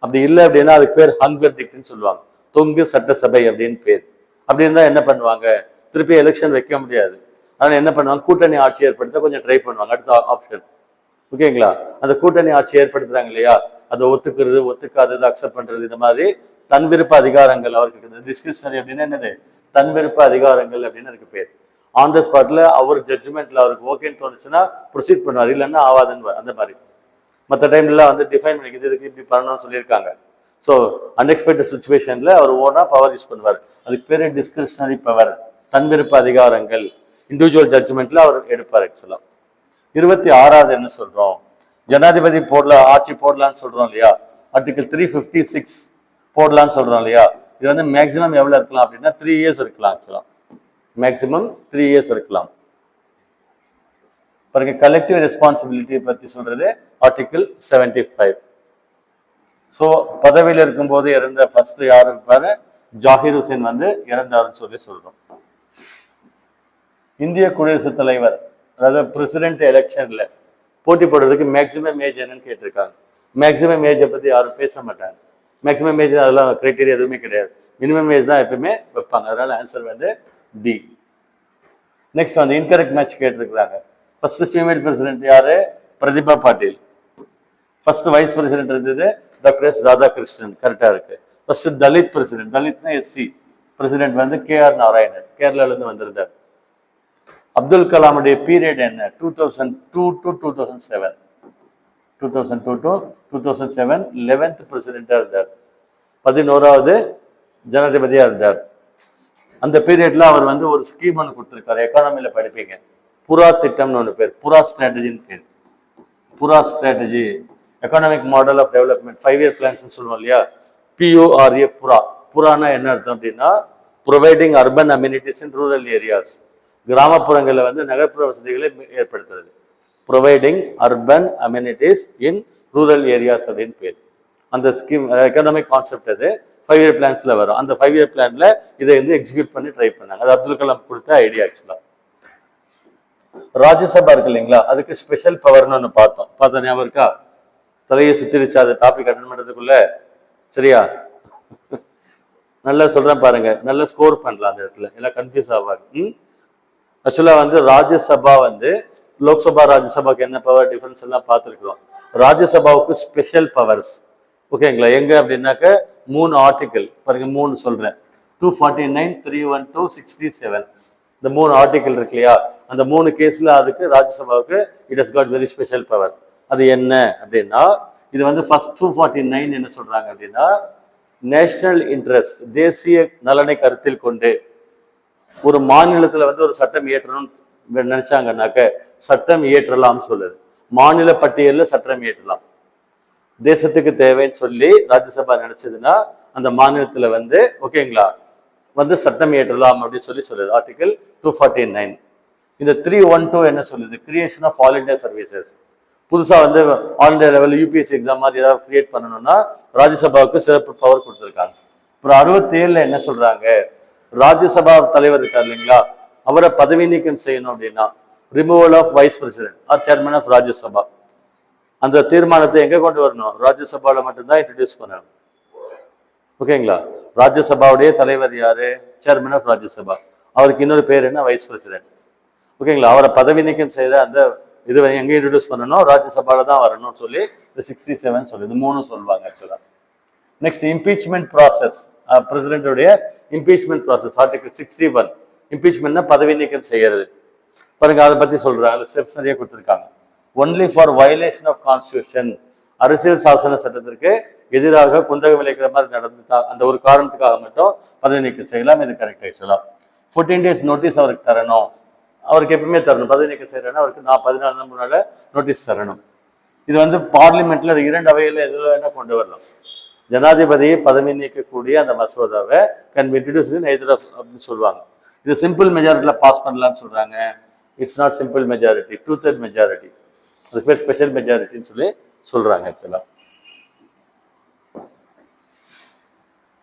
அப்படி இல்லை அப்படின்னா அதுக்கு பேர் ஹங் வெர்டிக்ட்னு சொல்லுவாங்க, தொங்கு சட்டசபை அப்படின்னு பேர். அப்படி இருந்தா என்ன பண்ணுவாங்க, திருப்பி எலெக்ஷன் வைக்க முடியாது. அதனால என்ன பண்ணுவாங்க, கூட்டணி ஆட்சி ஏற்படுத்த கொஞ்சம் ட்ரை பண்ணுவாங்க. அடுத்த ஆப்ஷன். ஓகேங்களா? அந்த கூட்டணி ஆட்சி ஏற்படுத்துறாங்க இல்லையா, அதை ஒத்துக்கிறது ஒத்துக்காதது அக்செப்ட் பண்றது, இந்த மாதிரி தன் விருப்ப அதிகாரங்கள் அவருக்கு. டிஸ்கிரிப்ஷனரி அப்படின்னா என்னது, தன் விருப்ப அதிகாரங்கள் அப்படின்னு அதுக்கு பேர். ஆன் த ஸ்பாட்ல அவர் ஜட்ஜ்மெண்ட்ல அவருக்கு ஓகேன்னு தோணுச்சுன்னா ப்ரொசீட் பண்ணுவார், இல்லைன்னா ஆவாதுன்னு அந்த மாதிரி. மற்ற டைம்ல வந்து டிஃபைன் பண்ணிக்கிறது, இதுக்கு இப்படி பண்ணணும்னு சொல்லியிருக்காங்க. ஸோ அன்எக்ஸ்பெக்டட் சுச்சுவேஷன்ல அவர் ஓனா பவர் யூஸ் பண்ணுவார். அதுக்கு பேரு டிஸ்கிரிப்ஷனரி பவர், தன் விருப்ப அதிகாரங்கள். இண்டிவிஜுவல் ஜட்ஜ்மெண்ட்ல அவர் எடுப்பார். ஆக்சுவலா 26வது என்ன சொல்றோம், ஜனாதிபதி ஆட்சி போடலான்னு சொல்றோம் இல்லையா, ஆர்டிகல் 356 போடலான்னு சொல்றோம் இல்லையா. இது வந்து மேக்சிமம் எவ்வளவு இருக்கலாம் அப்படின்னா 3 இயர்ஸ் இருக்கலாம். ஆக்சுவலா மேக்சிமம் 3 இயர்ஸ் இருக்கலாம். பாருங்க, கலெக்டிவ் ரெஸ்பான்சிபிலிட்டி பத்தி சொல்றது ஆர்டிகல் 75. ஸோ பதவியில் இருக்கும்போது இறந்த ஃபர்ஸ்ட் யார் இருப்பாரு, ஜாகிர் ஹுசேன் வந்து இறந்தாருன்னு சொல்றோம். இந்திய குடியரசுத் தலைவர், அதாவது பிரசிடென்ட் எலெக்ஷன்ல போட்டி போடுறதுக்கு மேக்சிமம் ஏஜ் என்னன்னு கேட்டிருக்காங்க. மேக்சிமம் ஏஜை பத்தி யாரும் பேச மாட்டாங்க. மேக்சிமம் ஏஜ் அதெல்லாம் கிரைட்டீரியா எதுவுமே கிடையாது. மினிமம் ஏஜ் தான் எப்பவுமே வைப்பாங்க. அதனால ஆன்சர் வந்து டி. நெக்ஸ்ட் வந்து இன்கரெக்ட் மேட்ச் கேட்டிருக்கிறாங்க. ஃபர்ஸ்ட் ஃபீமேல் பிரசிடென்ட் யாரு, Pratibha Patil. First vice president இருந்தது டாக்டர் எஸ் ராதாகிருஷ்ணன், கரெக்டா இருக்கு. ஃபர்ஸ்ட் தலித் பிரசிடென்ட், தலித்னா எஸ்சி பிரசிடென்ட் வந்து KR நாராயணன், கேரளால இருந்து வந்திருந்தார். அப்துல் கலாமுடைய பீரியட் என்ன, 2002 to 2007. 2002 to 2007 11th பிரசிடென்டா இருந்தார், 11வது ஜனாதிபதியா இருந்தார். அந்த பீரியட்ல அவர் வந்து ஒரு ஸ்கீம் ஒன்று கொடுத்திருக்காரு, எக்கானமில படிப்பீங்க, புரா திட்டம்னு ஒன்று பேர், புரா ஸ்ட்ராட்டஜின்னு பேர். PURA strategy, economic model of development, 5 year plans சொல்லுவோம் இல்லையா, PURA, புரா. புரானா என்ன அர்த்தம் அப்படின்னா providing urban amenities in rural areas, கிராமப்புறங்களில் வந்து நகர்ப்புற வசதிகளை ஏற்படுத்துறது. Providing urban amenities in rural areas அப்படின்னு பேர். அந்த ஸ்கீம் எக்கனாமிக் கான்செப்ட் அது 5 இயர் பிளான்ஸ்ல வரும். அந்த 5 இயர் பிளான்ல இதை வந்து எக்ஸிக்யூட் பண்ணி ட்ரை பண்ணாங்க. அது அப்துல் கலாம் கொடுத்த ஐடியா. ஆக்சுவலா ராஜ்யசபா இருக்கு இல்லைங்களா, அதுக்கு ஸ்பெஷல் பவர்னு ஒன்று பார்த்தோம் ஞாபகம் இருக்கா. தலையை சுத்திருச்சு அது டாபிக் அட்டன் பண்றதுக்குள்ள. சரியா? நல்லா சொல்றேன் பாருங்க, நல்ல ஸ்கோர் பண்ணலாம் அந்த இடத்துல, எல்லாம் கன்ஃபியூஸ் ஆகாது. ஆக்சுவலா வந்து ராஜ்யசபா வந்து லோக்சபா ராஜ்யசபாக்கு என்ன பவர் டிஃபரன்ஸ் எல்லாம் பார்த்துருக்கிறோம். ராஜ்யசபாவுக்கு ஸ்பெஷல் பவர்ஸ். ஓகேங்களா? எங்க அப்படின்னாக்க 3 ஆர்டிக்கிள் பாருங்க, 3 சொல்றேன். 249, 312, 67. இந்த 3 ஆர்டிக்கிள் இருக்கு இல்லையா, அந்த 3 கேஸ்ல அதுக்கு ராஜ்யசபாவுக்கு it has got very special power. அது என்ன அப்படின்னா, இது வந்து ஃபர்ஸ்ட் 249 என்ன சொல்றாங்க அப்படின்னா, நேஷனல் இன்ட்ரெஸ்ட், தேசிய நலனை கருத்தில் கொண்டு ஒரு மாநிலத்துல வந்து ஒரு சட்டம் இயற்றணும்னு நினைச்சாங்கன்னாக்க சட்டம் இயற்றலாம் சொல்லுது. மாநில பட்டியல்ல சட்டம் இயற்றலாம். தேசத்துக்கு தேவைன்னு சொல்லி ராஜ்யசபா நினைச்சதுன்னா அந்த மாநிலத்துல வந்து ஓகேங்களா வந்து சட்டம் இயற்றலாம் அப்படின்னு சொல்லி சொல்லுது ஆர்டிகல் 249. இந்த 312 என்ன சொல்லுது, creation of all India services. புதுசா வந்து all India level UPSC exam மாதிரி ஏதாவது கிரியேட் பண்ணணும்னா ராஜ்யசபாவுக்கு சிறப்பு பவர் கொடுத்துருக்காங்க. அப்புறம் 67 என்ன சொல்றாங்க, ராஜ்யசபா தலைவர் இருக்கார் இல்லைங்களா, அவரை பதவி நீக்கம் செய்யணும் அப்படின்னா removal of vice president or chairman of Rajya Sabha. அந்த தீர்மானத்தை எங்க கொண்டு வரணும், ராஜ்யசபாவில் மட்டும்தான் இன்ட்ரடியூஸ் பண்ணணும். ஓகேங்களா? ராஜ்யசபாவுடைய தலைவர் யாரு, சேர்மன் ஆஃப் ராஜ்யசபா. அவருக்கு இன்னொரு பேர் என்ன, வைஸ் பிரசிடென்ட். ஓகேங்களா? அவரை பதவி நீக்கம் செய்த அந்த இது எங்க இன்ட்ரடியூஸ் பண்ணணும், ராஜ்யசபால தான் வரணும்னு சொல்லி இந்த 67 சொல்லுது. 3 சொல்லுவாங்க ஆக்சுவலா. நெக்ஸ்ட் இம்பீச்மெண்ட் ப்ராசஸ், பிரசிடென்ட்டுடைய இம்பீச்மெண்ட் ப்ராசஸ் ஆர்டிகல் 61. இம்பீச்மெண்ட்னா பதவி நீக்கம் செய்யறது. பாருங்க அதை பத்தி சொல்றாங்க, ஸ்டெப்ஸ் நிறைய கொடுத்துருக்காங்க. Only for violation of constitution, அரசியல் சாசன சட்டத்திற்கு எதிராக குந்தகம் விளைக்கிற மாதிரி நடந்து அந்த ஒரு காரணத்துக்காக மட்டும் பதவி நீக்கம் செய்யலாம். இது கரெக்ட் ஆக்சுவலா. 14 days நோட்டீஸ் அவருக்கு தரணும். அவருக்கு எப்பவுமே தரணும். பதவி நீக்கம் செய்யறேன்னா அவருக்கு 14 முன்னால நோட்டீஸ் தரணும். இது வந்து பார்லிமெண்ட்ல 2 அவையில எதுல வேணா கொண்டு வரலாம். ஜனாதிபதியை பதவி நீக்கக்கூடிய அந்த மசோதாவை can be introduced in either of அப்படின்னு சொல்லுவாங்க. இது சிம்பிள் மெஜாரிட்டியில பாஸ் பண்ணலாம்னு சொல்றாங்க. It's not simple majority, 2/3 majority. அதுக்கு பேர் ஸ்பெஷல் மெஜாரிட்டின்னு சொல்லி சொல்றாங்க ஆக்சுவலா.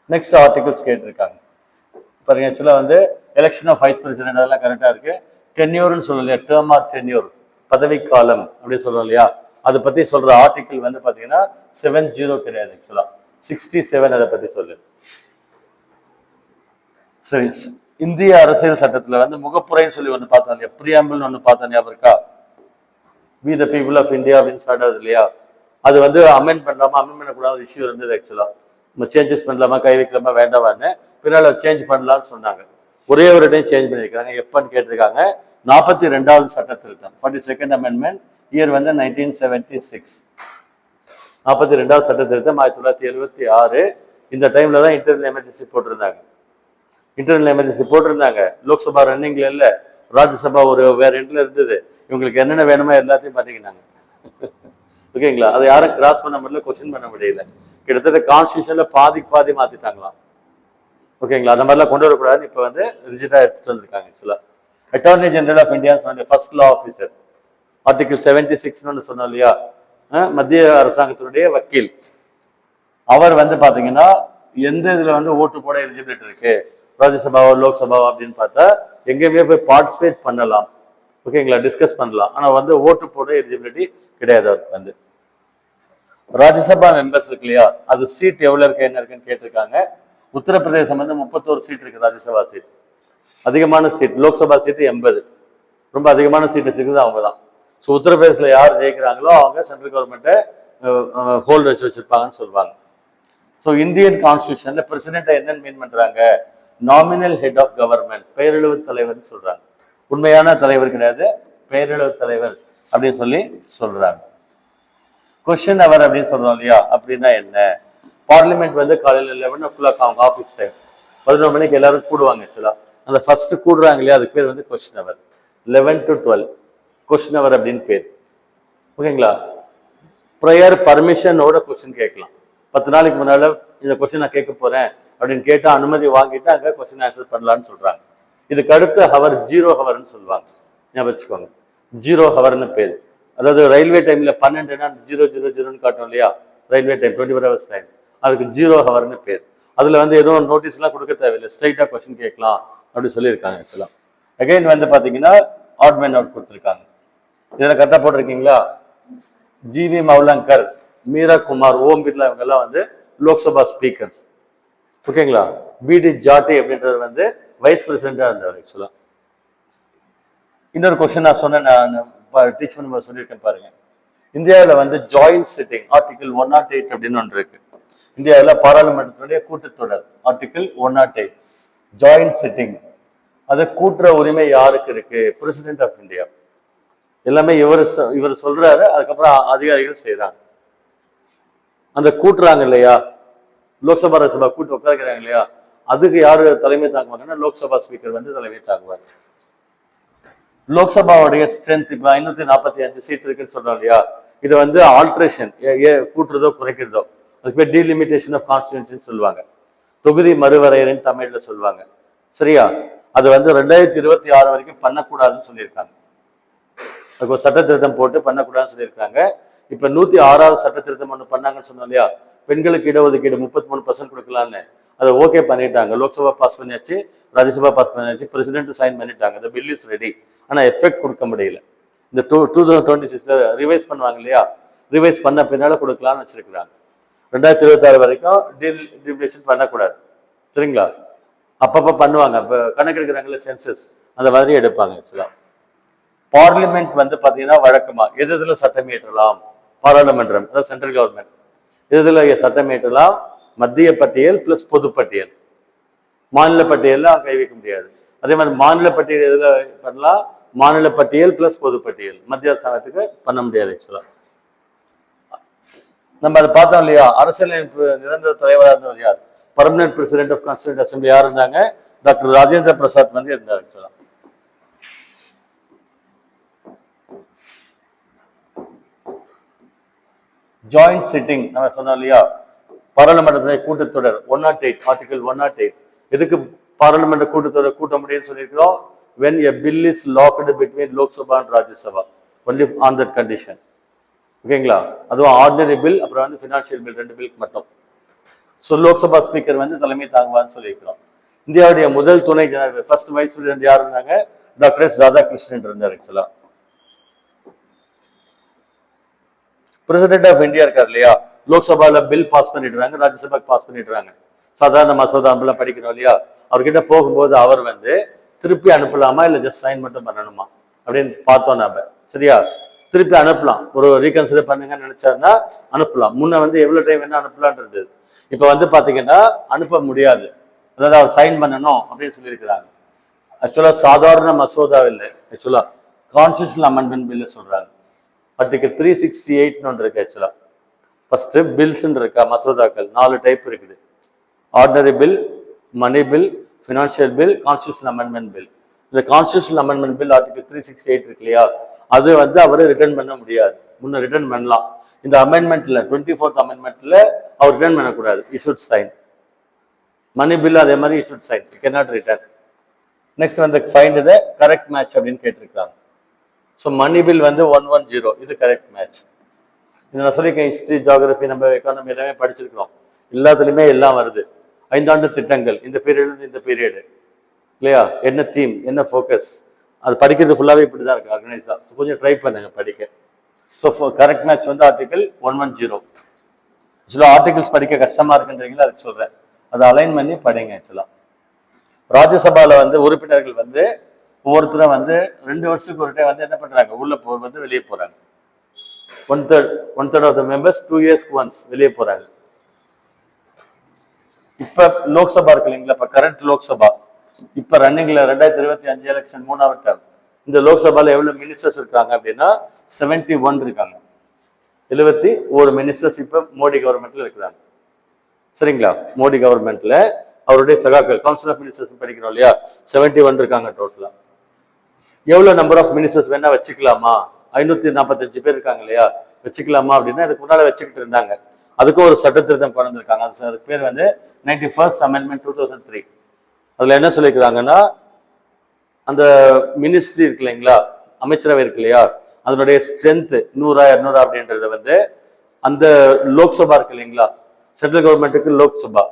நெக்ஸ்ட் ஆர்டிகல்ஸ் கேட்டிருக்காங்க பாருங்க. ஆக்சுவலா வந்து எலெக்ஷன் ஆஃப் வைஸ் பிரசிடென்ட் அதெல்லாம் கரெக்டா இருக்கு. டென்யூர்னு சொல்லணும் இல்லையா, டேர்ம் ஆர் டென்யூர், பதவி காலம் அப்படின்னு சொல்றோம் இல்லையா, அதை பத்தி சொல்ற ஆர்டிகிள் வந்து பாத்தீங்கன்னா 70 கிடையாது ஆக்சுவலா, 67 அதை பத்தி சொல்லு. சரி, இந்திய அரசியல் சட்டத்துல வந்து முகப்புரைன்னு சொல்லி ஒண்ணு பார்த்தோம் இல்லையா, பிரியாம்பிள் ஒண்ணு பார்த்தோம் ஞாபகம் இருக்கா, we the people of India அப்படின்னு ஸ்டார்ட் ஆகுது இல்லையா, அது வந்து அமெண்ட் பண்ணலாமா அமெண்ட் பண்ணக்கூடாத இஷ்யூ இருந்தது ஆக்சுவலா. நம்ம சேஞ்சஸ் பண்ணலாமா கை வைக்கலாமா வேண்டாமான்னு, பின்னால சேஞ்ச் பண்ணலாம்னு சொன்னாங்க. ஒரே ஒரு டைம் சேஞ்ச் பண்ணியிருக்காங்க. எப்பன்னு கேட்டிருக்காங்க, 42வது சட்ட திருத்தம், 42nd அமெண்ட்மெண்ட், இயர் வந்து 1976. 42வது சட்ட திருத்தம் 1976. இந்த டைம்ல தான் இன்டர்னல் எமர்ஜென்சி போட்டிருந்தாங்க. இன்டர்னல் எமர்ஜென்சி போட்டிருந்தாங்க. லோக்சபா ரன்னிங்ல இல்ல, ராஜ்யசபா ஒரு வேற எண்ட்ல இருந்தது. இவங்களுக்கு என்னென்ன வேணுமோ எல்லாத்தையும் பண்ணிக்கினாங்க. ஓகேங்களா? அதை யாரும் கிராஸ் பண்ண முடியல, கொஸ்டின் பண்ண முடியல. கிட்டத்தட்ட கான்ஸ்டியூஷன்ல பாதி மாத்திட்டாங்களாம். ஓகேங்களா? அந்த மாதிரிலாம் கொண்டு வரக்கூடாதுன்னு இப்ப வந்து ரிஜிட்டா எடுத்துட்டு வந்திருக்காங்க. ஆக்சுவலா attorney general of India first law officer, article 76 சொன்னோம் இல்லையா, மத்திய அரசாங்கத்தினுடைய வக்கீல். அவர் வந்து பாத்தீங்கன்னா எந்த இதுல வந்து ஓட்டு போட எலிஜிபிலிட்டி இருக்கு, ராஜ்யசபாவோ லோக்சபாவோ அப்படின்னு பார்த்தா எங்கேயுமே போய் பார்ட்டிசிபேட் பண்ணலாம். ஓகேங்களா? டிஸ்கஸ் பண்ணலாம். ஆனா வந்து ஓட்டு போட எலிஜிபிலிட்டி கிடையாது அவருக்கு வந்து. ராஜ்யசபா மெம்பர்ஸ் இருக்கு இல்லையா, அது சீட் எவ்வளவு இருக்கு என்ன இருக்குன்னு கேட்டிருக்காங்க. உத்தரப்பிரதேசம் வந்து 31 சீட் இருக்கு ராஜ்யசபா சீட், அதிகமான சீட். லோக்சபா சீட்டு 80, ரொம்ப அதிகமான சீட் இருக்குது அவங்க தான். ஸோ உத்தரப்பிரதேசத்தில் யார் ஜெயிக்கிறாங்களோ அவங்க சென்ட்ரல் கவர்மெண்ட்டை ஹோல்ட் வச்சிருப்பாங்கன்னு சொல்லுவாங்க. ஸோ இந்தியன் கான்ஸ்டியூஷன்ல பிரசிடென்ட்டை என்னன்னு மீன் பண்றாங்க, நாமினல் ஹெட் ஆஃப் கவர்மெண்ட், பெயரளவு தலைவர்னு சொல்றாங்க. உண்மையான தலைவர் கிடையாது, பெயரளவு தலைவர் அப்படின்னு சொல்லி சொல்றாங்க. கொஸ்டின் அவர் அப்படின்னு சொல்றோம் இல்லையா, அப்படின்னா என்ன, பார்லிமெண்ட் வந்து காலையில் 11 o'clock அவங்க ஆஃபீஸ் டைம், 11 மணிக்கு எல்லாரும் கூடுவாங்க. ஆக்சுவலா அந்த ஃபர்ஸ்ட் கூடுறாங்க இல்லையா, அதுக்கு பேர் வந்து கொஸ்டின் அவர். 11 to 12 கொஸ்டின் அவர் அப்படின்னு பேர். ஓகேங்களா? ப்ரையர் பர்மிஷனோட கொஸ்டின் கேட்கலாம். 10 நாளைக்கு முன்னால இந்த கொஸ்டின் நான் கேட்க போறேன் அப்படின்னு கேட்டா அனுமதி வாங்கிட்டு அங்க கொஸ்டின் ஆன்சர் பண்ணலாம்னு சொல்றாங்க. இதுக்கு அடுத்த ஹவர் 0 ஹவர்னு சொல்லுவாங்க. ஞாபகம் வச்சுக்கோங்க, 0 ஹவர்னு பேர். அதாவது ரயில்வே டைம்ல 12னா 000ன்னு காட்டும் இல்லையா, ரயில்வே டைம் 24 hours டைம், அதுக்கு 0 ஹவர்னு பேர். அதுல வந்து எதுவும் நோட்டீஸ் எல்லாம் கொடுக்க தேவையில்லை, ஸ்ட்ரைட்டா கொஸ்டின் கேட்கலாம் அப்படின்னு சொல்லியிருக்காங்க. ஆக்சுவலா அகைன் வந்து பாத்தீங்கன்னா ஆட் மேன் அவுட் கொடுத்துருக்காங்க. இதுல கரெக்டா போட்டிருக்கீங்களா, ஜிவி மௌலங்கர் மீரா குமார், ஓம் பிர்லா இவங்க எல்லாம் வந்து லோக்சபா ஸ்பீக்கர்ஸ். ஓகேங்களா. பிடி ஜாட்டி அப்படின்றது வந்து வைஸ் பிரசிடென்டா இருந்தார் ஆக்சுவலா. இன்னொரு கொஸ்டின் நான் சொன்னேன், நான் டீச் பண்ண சொல்லியிருக்கேன் பாருங்க. இந்தியாவில் வந்து ஜாயிண்ட் சிட்டிங் ஆர்டிகல் 108 அப்படின்னு ஒன்று இருக்கு. இந்தியாவில் பாராளுமன்றத்துடைய கூட்டத்தொடர் ஆர்டிகல் 108 ஜாயிண்ட் சிட்டிங். அது கூட்டுற உரிமை யாருக்கு இருக்கு? President of India. எல்லாமே இவர் சொல்றாரு, அதுக்கப்புறம் அதிகாரிகள் செய்யறாங்க. அந்த கூட்டுறாங்க இல்லையா, லோக்சபா ராஜ்யசபா கூட்டு உட்கார்க்கிறாங்க இல்லையா, அதுக்கு யாரு தலைமை தாங்குவாங்கன்னா லோக்சபா ஸ்பீக்கர் வந்து தலைமை தாங்குவார். லோக்சபாவுடைய ஸ்ட்ரென்த் இப்ப 545 சீட் இருக்குன்னு சொல்றோம் இல்லையா, இது வந்து ஆல்ட்ரேஷன் கூட்டுறதோ குறைக்கிறதோ, அதுக்கு பேர் டீலிமிட்டேஷன் ஆஃப் கான்ஸ்டிடியூன்சின்னு சொல்லுவாங்க. தொகுதி மறுவரையறைன்னு தமிழ்ல சொல்லுவாங்க. சரியா? அது வந்து 2026 வரைக்கும் பண்ணக்கூடாதுன்னு சொல்லியிருக்காங்க. அதுக்கு ஒரு சட்ட திருத்தம் போட்டு பண்ணக்கூடாதுன்னு சொல்லியிருக்காங்க. இப்ப 106வது சட்ட திருத்தம் ஒன்று பண்ணாங்கன்னு சொன்னோம் இல்லையா, பெண்களுக்கு இடஒதுக்கீடு 33% கொடுக்கலான்னு, அதை ஓகே பண்ணிட்டாங்க. லோக்சபா பாஸ் பண்ணியாச்சு, ராஜ்யசபா பாஸ் பண்ணியாச்சு, பிரசிடென்ட் சைன் பண்ணிட்டாங்க. இந்த பில் இஸ் ரெடி. ஆனா எஃபெக்ட் கொடுக்க முடியல. இந்த 2026 ரிவைஸ் பண்ணுவாங்க இல்லையா, ரிவைஸ் பண்ண பின்னால கொடுக்கலாம்னு வச்சிருக்கிறாங்க. 2026 வரைக்கும் டீலிமிட்டேஷன் பண்ணக்கூடாது. சரிங்களா? அப்பப்ப பண்ணுவாங்க. இப்ப கணக்கு எடுக்கிறாங்கல்ல சென்சஸ், அந்த மாதிரி எடுப்பாங்க. ஆக்சுவலா பார்லிமெண்ட் வந்து பாத்தீங்கன்னா வழக்கமா எதுல சட்டம் இயற்றலாம்? பாராளுமன்றம், அதாவது சென்ட்ரல் கவர்மெண்ட் எதுல சட்டம் இயற்றலாம்? மத்திய பட்டியல் பிளஸ் பொது பட்டியல். மாநில பட்டியல்ல கை வைக்க முடியாது. அதே மாதிரி மாநில பட்டியல் எதுல பண்ணலாம்? மாநில பட்டியல் பிளஸ் பொது பட்டியல். மத்திய அரசாங்கத்துக்கு பண்ண முடியாது. ஆக்சுவலா நம்ம அதை பார்த்தோம் இல்லையா, அரசியலமைப்பு நிரந்தர தலைவராக இருந்தவர் யார்? Permanent president of constituent assembly யார் இருந்தாங்க? டாக்டர் ராஜேந்திர பிரசாத் வந்து இருந்தார். ஆக்சுவலா ஜாயிண்ட் சிட்டிங் நம்ம சொன்னோம் இல்லையா, பாராளுமன்றத்துடைய கூட்டத்தொடர் 108 ஆர்டிகல் 108. எதுக்கு பாராளுமன்ற கூட்டத்தொடர் கூட்ட முடியும்னு சொல்லியிருக்கிறோம்? when a bill is locked between Lok Sabha and Rajya Sabha, only on that condition. ஓகேங்களா? அதுவும் ஆர்டினரி பில், அப்புறம் வந்து ஃபினான்ஷியல் பில், 2 பில்க்கு மட்டும். ஸோ லோக்சபா ஸ்பீக்கர் வந்து தலைமை தாங்குவான்னு சொல்லியிருக்கிறோம். இந்தியாவுடைய முதல் துணை ஜனாதிபதி, ஃபர்ஸ்ட் வைஸ் பிரசிடென்ட் யார் இருந்தாங்க? டாக்டர் எஸ் ராதாகிருஷ்ணன் இருந்தார். ஆக்சுவலா பிரசிடென்ட் ஆஃப் இந்தியா இருக்கார் இல்லையா, லோக்சபால பில் பாஸ் பண்ணிடுறாங்க, ராஜ்யசபாக்கு பாஸ் பண்ணிடுறாங்க. சாதாரண மசோதா எல்லாம் படிக்கிறோம் இல்லையா, அவர்கிட்ட போகும்போது அவர் வந்து திருப்பி அனுப்பலாமா இல்ல ஜஸ்ட் சைன் மட்டும் பண்ணணுமா அப்படின்னு பார்த்தோம் நாம. சரியா? திருப்பி அனுப்பலாம். ஒரு ரீகன்சிடர் பண்ணுங்கன்னு நினைச்சாருன்னா அனுப்பலாம். முன்ன வந்து எவ்வளவு டைம் வேணா அனுப்பலான் இருந்தது. இப்ப வந்து பாத்தீங்கன்னா அனுப்ப முடியாது. அதாவது அவர் சைன் பண்ணணும் அப்படின்னு சொல்லியிருக்கிறாங்க. ஆக்சுவலா சாதாரண மசோதா இல்லை, ஆக்சுவலா கான்ஸ்டிடியூஷனல் அமெண்ட்மெண்ட் பில் சொல்றாங்க. ஆர்டிகல் 368 ஒன்று இருக்கு. ஆக்சுவலா ஃபர்ஸ்ட் பில்ஸ் இருக்கா, மசோதாக்கள் 4 டைப் இருக்குது. Ordinary bill, money bill, financial bill, constitutional amendment bill. இந்த கான்ஸ்டிடியூஷனல் அமெண்ட்மெண்ட் பில் ஆர்டிகல் 368 இருக்கு இல்லையா, அது வந்து அவரு ரிட்டர்ன் பண்ண முடியாது. முன்ன ரிட்டர்ன் பண்ணலாம். இந்த அமெண்ட்மெண்ட்ல 24th அமெண்ட்மெண்ட்ல அவர் ரிட்டர்ன் பண்ணக்கூடாது. Issued sign. மணி பில் அதே மாதிரி issued sign, you cannot return. Next வந்து ஃபைண்ட் த கரெக்ட் மேட்ச் அப்படின்னு கேட்டிருக்காங்க. ஸோ மணி பில் வந்து 110, இது கரெக்ட் மேட்ச். இது நான் சொல்லியிருக்கேன், ஹிஸ்டரி, ஜியாகிரபி, நம்ம எக்கானமி எல்லாமே படிச்சிருக்கிறோம். எல்லாத்துலேயுமே எல்லாம் வருது. 5 ஆண்டு திட்டங்கள், இந்த பீரியட் இந்த பீரியடு இல்லையா, என்ன தீம், என்ன ஃபோக்கஸ், அது படிக்கிறது ஃபுல்லாகவே இப்படி தான் இருக்கு ஆர்கனைஸா. கொஞ்சம் ட்ரை பண்ணுங்க படிக்க. ஸோ கரெக்ட் மேட்ச் வந்து ஆர்டிகல் 110. ஆக்சுவலாக ஆர்டிகல்ஸ் படிக்க கஷ்டமா இருக்குன்றீங்களா, அதுக்கு சொல்றேன். அதை அலைன் பண்ணி படிங்க. ஆக்சுவலா ராஜ்யசபால வந்து உறுப்பினர்கள் வந்து ஒவ்வொருத்தரும் வந்து 2 வருஷத்துக்கு ஒரு டைம் வந்து என்ன பண்றாங்க, உள்ள வந்து வெளியே போறாங்க. One third of the members 2 இயர்ஸ்க்கு ஒன்ஸ் வெளியே போறாங்க. இப்ப லோக்சபா இருக்கு இல்லைங்களா, இப்ப கரண்ட் லோக்சபா இப்ப ரன்னிங்ல 2025 எலெக்ஷன் 3வது டேர்ம். இந்த லோக்சபால எவ்வளவு மினிஸ்டர்ஸ் இருக்காங்க அப்படின்னா 71 இருக்காங்க. 71 மினிஸ்டர்ஸ் இப்ப மோடி கவர்மெண்ட்ல இருக்கிறாங்க. சரிங்களா? மோடி கவர்மெண்ட்ல அவருடைய சகாக்கள் கவுன்சில் ஆஃப் மினிஸ்டர்ஸ் படிக்கிறோம் இல்லையா, 71 இருக்காங்க டோட்டலா. எவ்வளவு நம்பர் ஆஃப் மினிஸ்டர்ஸ் வேணா வச்சுக்கலாமா? 545 பேர் இருக்காங்க இல்லையா, வச்சுக்கலாமா அப்படின்னா இதுக்கு முன்னால வச்சுக்கிட்டு இருந்தாங்க. அதுக்கும் ஒரு சட்ட திருத்தம் கொண்டு வந்திருக்காங்க. அதுக்கு பேர் வந்து 91st அமெண்ட்மெண்ட் 2003. அதுல என்ன சொல்லியிருக்கிறாங்கன்னா, அந்த மினிஸ்ட்ரி இருக்கு இல்லைங்களா, அமைச்சரவை இருக்கு இல்லையா, அதனுடைய ஸ்ட்ரென்த் 100 200 அப்படின்றத வந்து அந்த லோக்சபா இருக்கு இல்லைங்களா, சென்ட்ரல் கவர்மெண்ட்டுக்கு லோக்சபா,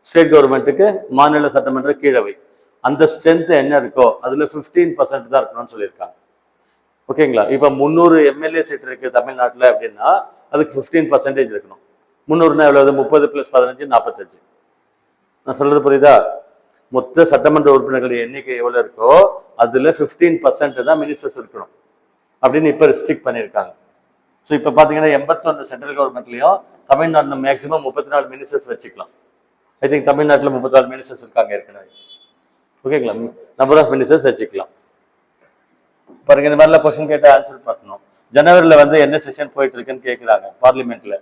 ஸ்டேட் கவர்மெண்ட்டுக்கு மாநில சட்டமன்ற கீழவை, அந்த ஸ்ட்ரென்த் என்ன இருக்கோ அதுல 15% தான் இருக்கணும்னு சொல்லியிருக்காங்க. ஓகேங்களா? இப்போ 300 எம்எல்ஏ சீட் இருக்கு தமிழ்நாட்டில் அப்படின்னா அதுக்கு 15% இருக்கணும். 300னா எவ்வளவு? 30 + 15 45. நான் சொல்றது புரியுதா? மொத்த சட்டமன்ற உறுப்பினர்கள் எண்ணிக்கை எவ்வளவு இருக்கோ அதுல 15% தான் மினிஸ்டர்ஸ் இருக்கணும் அப்படின்னு இப்ப ரெஸ்ட்ரிக்ட் பண்ணியிருக்காங்க. ஸோ இப்போ பார்த்தீங்கன்னா 81 சென்ட்ரல் கவர்மெண்ட்லையும் தமிழ்நாட்டில் மேக்ஸிமம் 34 மினிஸ்டர்ஸ் வச்சுக்கலாம். ஐ திங்க் தமிழ்நாட்டில் 34 மினிஸ்டர்ஸ் இருக்காங்க ஏற்கனவே. ஓகேங்களா? நம்பர் ஆஃப் மினிஸ்டர்ஸ் வச்சுக்கலாம். பாருங்க, இந்த மாதிரிலாம் கொஸ்டின் கேட்டு ஆன்சர் பண்ணணும். ஜனவரியில் வந்து என்ன செஷன் போயிட்டு இருக்குன்னு கேட்குறாங்க பார்லிமெண்ட்ல.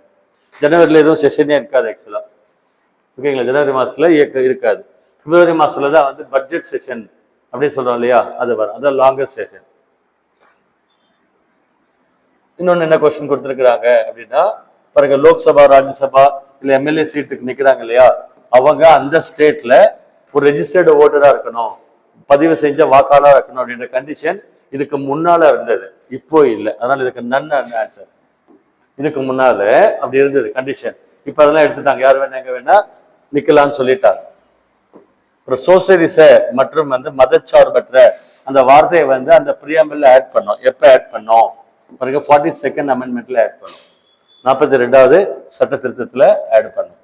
ஜனவரியில் எதுவும் செஷனே இருக்காது ஆக்சுவலா. ஓகேங்களா? ஜனவரி மாசத்துல இருக்காது. பிப்ரவரி மாசத்துல தான் வந்து பட்ஜெட் செஷன் அப்படின்னு சொல்றோம் இல்லையா, அது வரும். அதான் லாங்கஸ்ட் செஷன். இன்னொன்னு என்ன கொஸ்டின் கொடுத்துருக்குறாங்க அப்படின்னா, பாருங்க, லோக்சபா ராஜ்யசபா இல்ல எம்எல்ஏ சீட்டுக்கு நிக்கிறாங்க இல்லையா, அவங்க அந்த ஸ்டேட்ல ஒரு ரெஜிஸ்டர்டு ஓட்டரா இருக்கணும், பதிவு செஞ்ச வாக்காளரா இருக்கணும் அப்படின்ற கண்டிஷன் இதுக்கு முன்னால இருந்தது, இப்போ இல்லை. அதனால இதுக்கு நன் ஆன்சர். இதுக்கு முன்னால அப்படி இருந்தது கண்டிஷன், இப்ப அதெல்லாம் எடுத்துட்டாங்க. யார் வேணா எங்க வேணா நிக்கலாம்னு சொல்லிட்டாங்க. அப்புறம் சோசியலிச மற்றும் வந்து மதச்சார்பற்ற அந்த வார்த்தையை வந்து அந்த பிரியாம்பிள் ஆட் பண்ணோம். எப்ப ஆட் பண்ணோம் பாருங்க, 42nd அமெண்ட்மெண்ட்ல ஆட் பண்ணும், 42வது சட்ட திருத்தத்துல ஆட் பண்ணும்.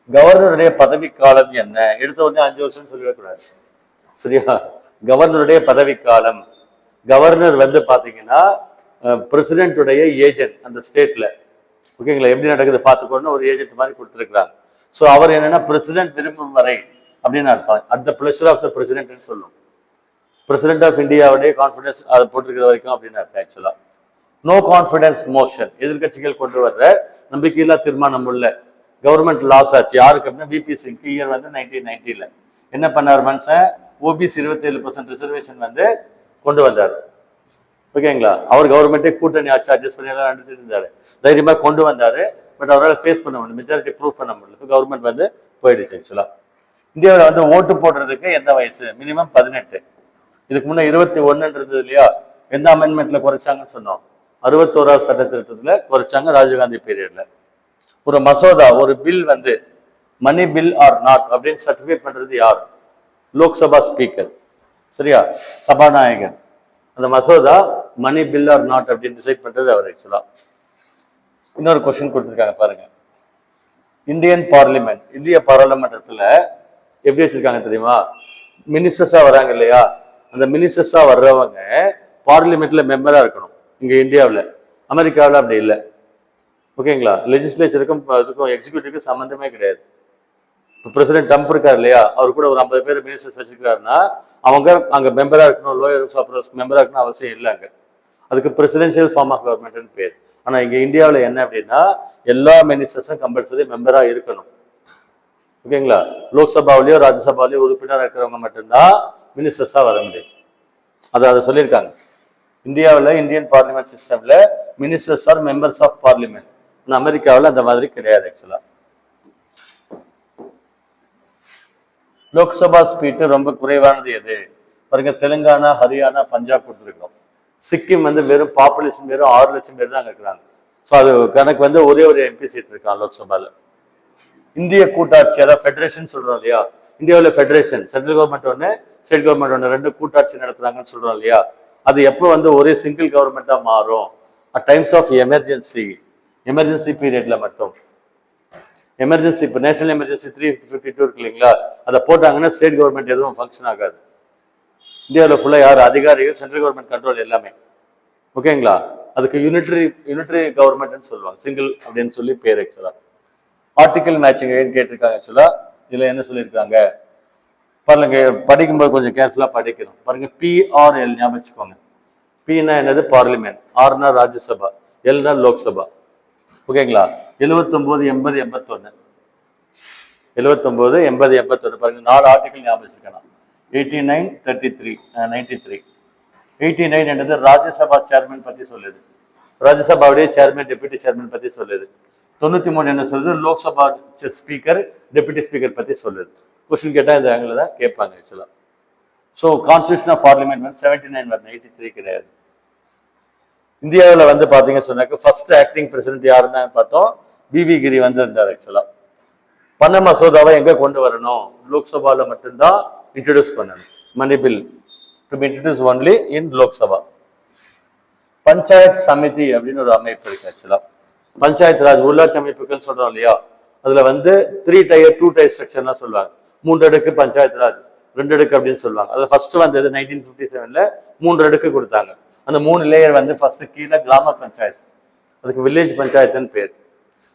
கவர்னருடைய பதவி காலம் என்ன? எடுத்த உடனே 5 வருஷம் சொல்லிடக்கூடாது, சரியா? கவர்னருடைய பதவி காலம், கவர்னர் வந்து பாத்தீங்கன்னா பிரசிடென்ட்டுடைய ஏஜென்ட் அந்த ஸ்டேட்ல. ஓகேங்களா? எப்படி நடக்குது பார்த்துக்கோன்னு ஒரு ஏஜென்ட் மாதிரி கொடுத்துருக்காங்க. ஸோ அவர் என்னன்னா பிரசிடென்ட் விரும்பும் வரை அப்படின்னு அர்த்தம். At the pleasure of the பிரசிடென்ட்னு சொல்லும். பிரசிடென்ட் ஆஃப் இந்தியாவுடைய கான்ஃபிடன்ஸ் அதை போட்டிருக்கிற வரைக்கும் அப்படின்னு அர்த்தம் ஆக்சுவலா. நோ கான்ஃபிடன்ஸ் மோஷன், எதிர்கட்சிகள் கொண்டு வர்ற நம்பிக்கையில்லா தீர்மானம் உள்ள கவர்மெண்ட் லாஸ் ஆச்சு. யாருக்கு அப்படின்னா விபி சிங்க்கு. இயர் வந்து 1990ல என்ன பண்ணார் மனுஷன்? ஓபிசி 27% ரிசர்வேஷன் வந்து கொண்டு வந்தார். ஓகேங்களா? அவர் கவர்மெண்ட்டே கூட்டணி ஆச்சு, அட்ஜஸ்ட் பண்ணி எல்லாம் நடந்துட்டு இருந்தாரு, தைரியமா கொண்டு வந்தாரு. பட் அவரால் ஃபேஸ் பண்ண முடியும், மெஜாரிட்டி ப்ரூவ் பண்ண முடியல. கவர்மெண்ட் வந்து போயிடுச்சு ஆக்சுவலா. இந்தியாவில் வந்து ஓட்டு போடுறதுக்கு எந்த வயசு? மினிமம் 18. இதுக்கு முன்னே 21 இருந்தது இல்லையா? எந்த அமெண்ட்மெண்ட்ல குறைச்சாங்கன்னு சொன்னோம்? 61வது சட்ட திருத்தத்துல குறைச்சாங்க, ராஜீவ்காந்தி பீரியட்ல. ஒரு மசோதா, ஒரு பில் வந்து மணி பில் ஆர் நாட் அப்படின்னு சர்டிஃபிகேட் பண்றது யார்? லோக்சபா ஸ்பீக்கர், சரியா? சபாநாயகர். அந்த மசோதா மணி பில் ஆர் நாட் அப்படின்னு டிசைட் பண்றது அவர் ஆக்சுவலா. இன்னொரு கொஸ்டின் கொடுத்துருக்காங்க பாருங்க, இந்தியன் பார்லிமெண்ட், இந்திய பாராளுமன்றத்துல எப்படி வச்சிருக்காங்க தெரியுமா? மினிஸ்டர்ஸா வராங்க இல்லையா, அந்த மினிஸ்டர்ஸா வர்றவங்க பார்லிமெண்ட்ல மெம்பரா இருக்கணும். இங்க இந்தியாவில், அமெரிக்காவில் அப்படி இல்லை. ஓகேங்களா? லெஜிஸ்லேச்சருக்கும் எக்ஸிக்யூட்டிவ்க்கும் சம்மந்தமே கிடையாது. இப்போ பிரசிடென்ட் ட்ரம்ப் இருக்காரு இல்லையா, அவர் கூட ஒரு 50 பேர் மினிஸ்டர்ஸ் வச்சிருக்காருன்னா அவங்க அங்க மெம்பரா இருக்கணும், லோயர் ஹவுஸ் மெம்பரா இருக்கணும் அவசியம் இல்லை. அங்க அதுக்கு பிரசிடென்சியல் ஃபார்ம் ஆஃப் கவர்மெண்ட்னு பேர். ஆனா இங்க இந்தியாவில் என்ன அப்படின்னா எல்லா மினிஸ்டர்ஸும் கம்பல்சரி மெம்பரா இருக்கணும். ஓகேங்களா? லோக்சபாவிலேயோ ராஜ்யசபாவிலேயோ உறுப்பினராக இருக்கிறவங்க மட்டும்தான் மினிஸ்டர்ஸா வர முடியும். அதை சொல்லியிருக்காங்க. இந்தியாவில் இந்தியன் பார்லிமெண்ட் சிஸ்டம்ல ministers are members of parliament. அமெரிக்காவில் அந்த மாதிரி கிடையாது ஆக்சுவலா. லோக்சபா ஸ்பீட்டு ரொம்ப குறைவானது எது? பாருங்க, தெலுங்கானா, ஹரியானா, பஞ்சாப் கொடுத்துருக்கோம். சிக்கிம் வந்து வெறும் பாப்புலேஷன் வெறும் 6 லட்சம் பேர் தான் இருக்கிறாங்க. ஸோ அது கணக்கு வந்து ஒரே ஒரு எம்பி சீட் இருக்கான் லோக்சபால. இந்திய கூட்டாட்சி, அதாவது ஃபெடரேஷன் சொல்றோம் இல்லையா, இந்தியாவில் ஃபெடரேஷன், சென்ட்ரல் கவர்மெண்ட் ஒன்று, ஸ்டேட் கவர்மெண்ட் ஒன்று, 2 கூட்டாட்சி நடத்துறாங்கன்னு சொல்றோம் இல்லையா, அது எப்போ வந்து ஒரே சிங்கிள் கவர்மெண்டா மாறும்? At times of emergency, emergency பீரியட்ல மட்டும். எமர்ஜென்சி, இப்போ நேஷனல் எமர்ஜென்சி 352 இருக்கு இல்லைங்களா, அதை போட்டாங்கன்னா ஸ்டேட் கவர்மெண்ட் எதுவும் ஃபங்க்ஷன் ஆகாது. இந்தியாவில் ஃபுல்லாக யார் அதிகாரிகள்? சென்ட்ரல் கவர்மெண்ட் கண்ட்ரோல் எல்லாமே. ஓகேங்களா? அதுக்கு யூனிட்டரி கவர்மெண்ட்னு சொல்லுவாங்க, சிங்கிள் அப்படின்னு சொல்லி பேர் ஆக்சுவலா. ஆர்டிக்கல் மேட்சிங் ஏன்னு கேட்டிருக்காங்க ஆக்சுவலா. இதுல என்ன சொல்லியிருக்காங்க பாருங்க, படிக்கும்போது கொஞ்சம் கேர்ஃபுல்லா படிக்கணும். பாருங்க, பிஆர்எல் ஞாபகம் வச்சுக்கோங்க. பின்னா என்னது? பார்லிமெண்ட், ஆர்னா ராஜ்யசபா, எல்னா லோக்சபா. ஓகேங்களா? 79, 80, 81, 79, 80, 81. பாருங்க, 4 ஆர்டிகல் ஞாபகம் வச்சிருக்கேன். 89, 33, 93. 89 என்றது ராஜ்யசபா சேர்மன் பத்தி சொல்லுது, ராஜ்யசபாவுடைய சேர்மன் டெபுட்டி சேர்மன் பத்தி சொல்லுது. 93 என்ன சொல்லுது? லோக்சபா ஸ்பீக்கர் டெபுட்டி ஸ்பீக்கர் பத்தி சொல்லுது. கொஸ்டின் கேட்டா இந்த ஆங்கிள் தான் கேட்பாங்க ஆக்சுவலா. ஸோ கான்ஸ்டியூஷன் ஆஃப் பார்லிமெண்ட் வந்து 79 வரணும், 83 கிடையாது. இந்தியாவில் வந்து பாத்தீங்க சொன்னாக்க ஃபர்ஸ்ட் ஆக்டிங் பிரசிடென்ட் யாருன்னு பார்த்தோம், பிவி கிரி வந்து இருந்தார் ஆக்சுவலா. பண்ண மசோதாவை எங்க கொண்டு வரணும்? லோக்சபால மட்டும்தான் இன்ட்ரடியூஸ் பண்ணணும். Money bill to be introduce only in Lok Sabha. Panchayat Samiti அப்படின்னு ஒரு அமைப்பு இருக்கு. ஆக்சுவலா பஞ்சாயத்து ராஜ் உள்ளாட்சி அமைப்புகள் சொல்றோம் இல்லையா, அதுல வந்து 3 டயர் 2 டயர் ஸ்ட்ரக்சர்லாம் சொல்லுவாங்க. 3 அடுக்கு பஞ்சாயத்து ராஜ், 2 அடுக்கு அப்படின்னு சொல்லுவாங்க. அது ஃபர்ஸ்ட் வந்தது 1957ல 3 அடுக்கு கொடுத்தாங்க. அந்த 3 லேயர் வந்து ஃபர்ஸ்ட் கீழே கிராம பஞ்சாயத்து, அதுக்கு வில்லேஜ் பஞ்சாயத்துன்னு பேர்.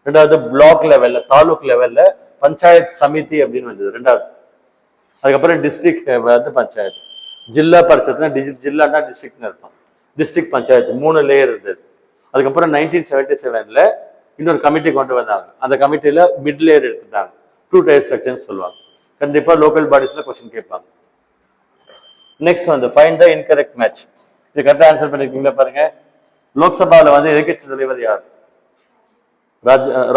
ரெண்டாவது பிளாக் லெவல்ல தாலுக் லெவல்ல பஞ்சாயத் சமிதி அப்படின்னு வந்தது ரெண்டாவது. அதுக்கப்புறம் டிஸ்ட்ரிக்ட் வந்து பஞ்சாயத்து, ஜில்லா பரிஷத்னா ஜில்லான்னா டிஸ்ட்ரிக்ட்னு அர்த்தம், டிஸ்ட்ரிக்ட் பஞ்சாயத்து 3 லேயர் இருந்தது. அதுக்கப்புறம் 1977ல இன்னொரு கமிட்டி கொண்டு வந்தாங்க. அந்த கமிட்டியில மிட் லேயர் எடுத்துட்டாங்க, 2 டயர் ஸ்ட்ரக்சர்னு சொல்லுவாங்க. கண்டிப்பா லோக்கல் பாடிஸ்ல கொஸ்டின் கேட்பாங்க. நெக்ஸ்ட் வந்து ஃபைண்ட் த இன்கரெக்ட் மேட்ச். இது கரெக்டா ஆன்சர் பண்ணிருக்கீங்களா பாருங்க. லோக்சபாவில் வந்து எதிர்கட்சி தலைவர் யார்?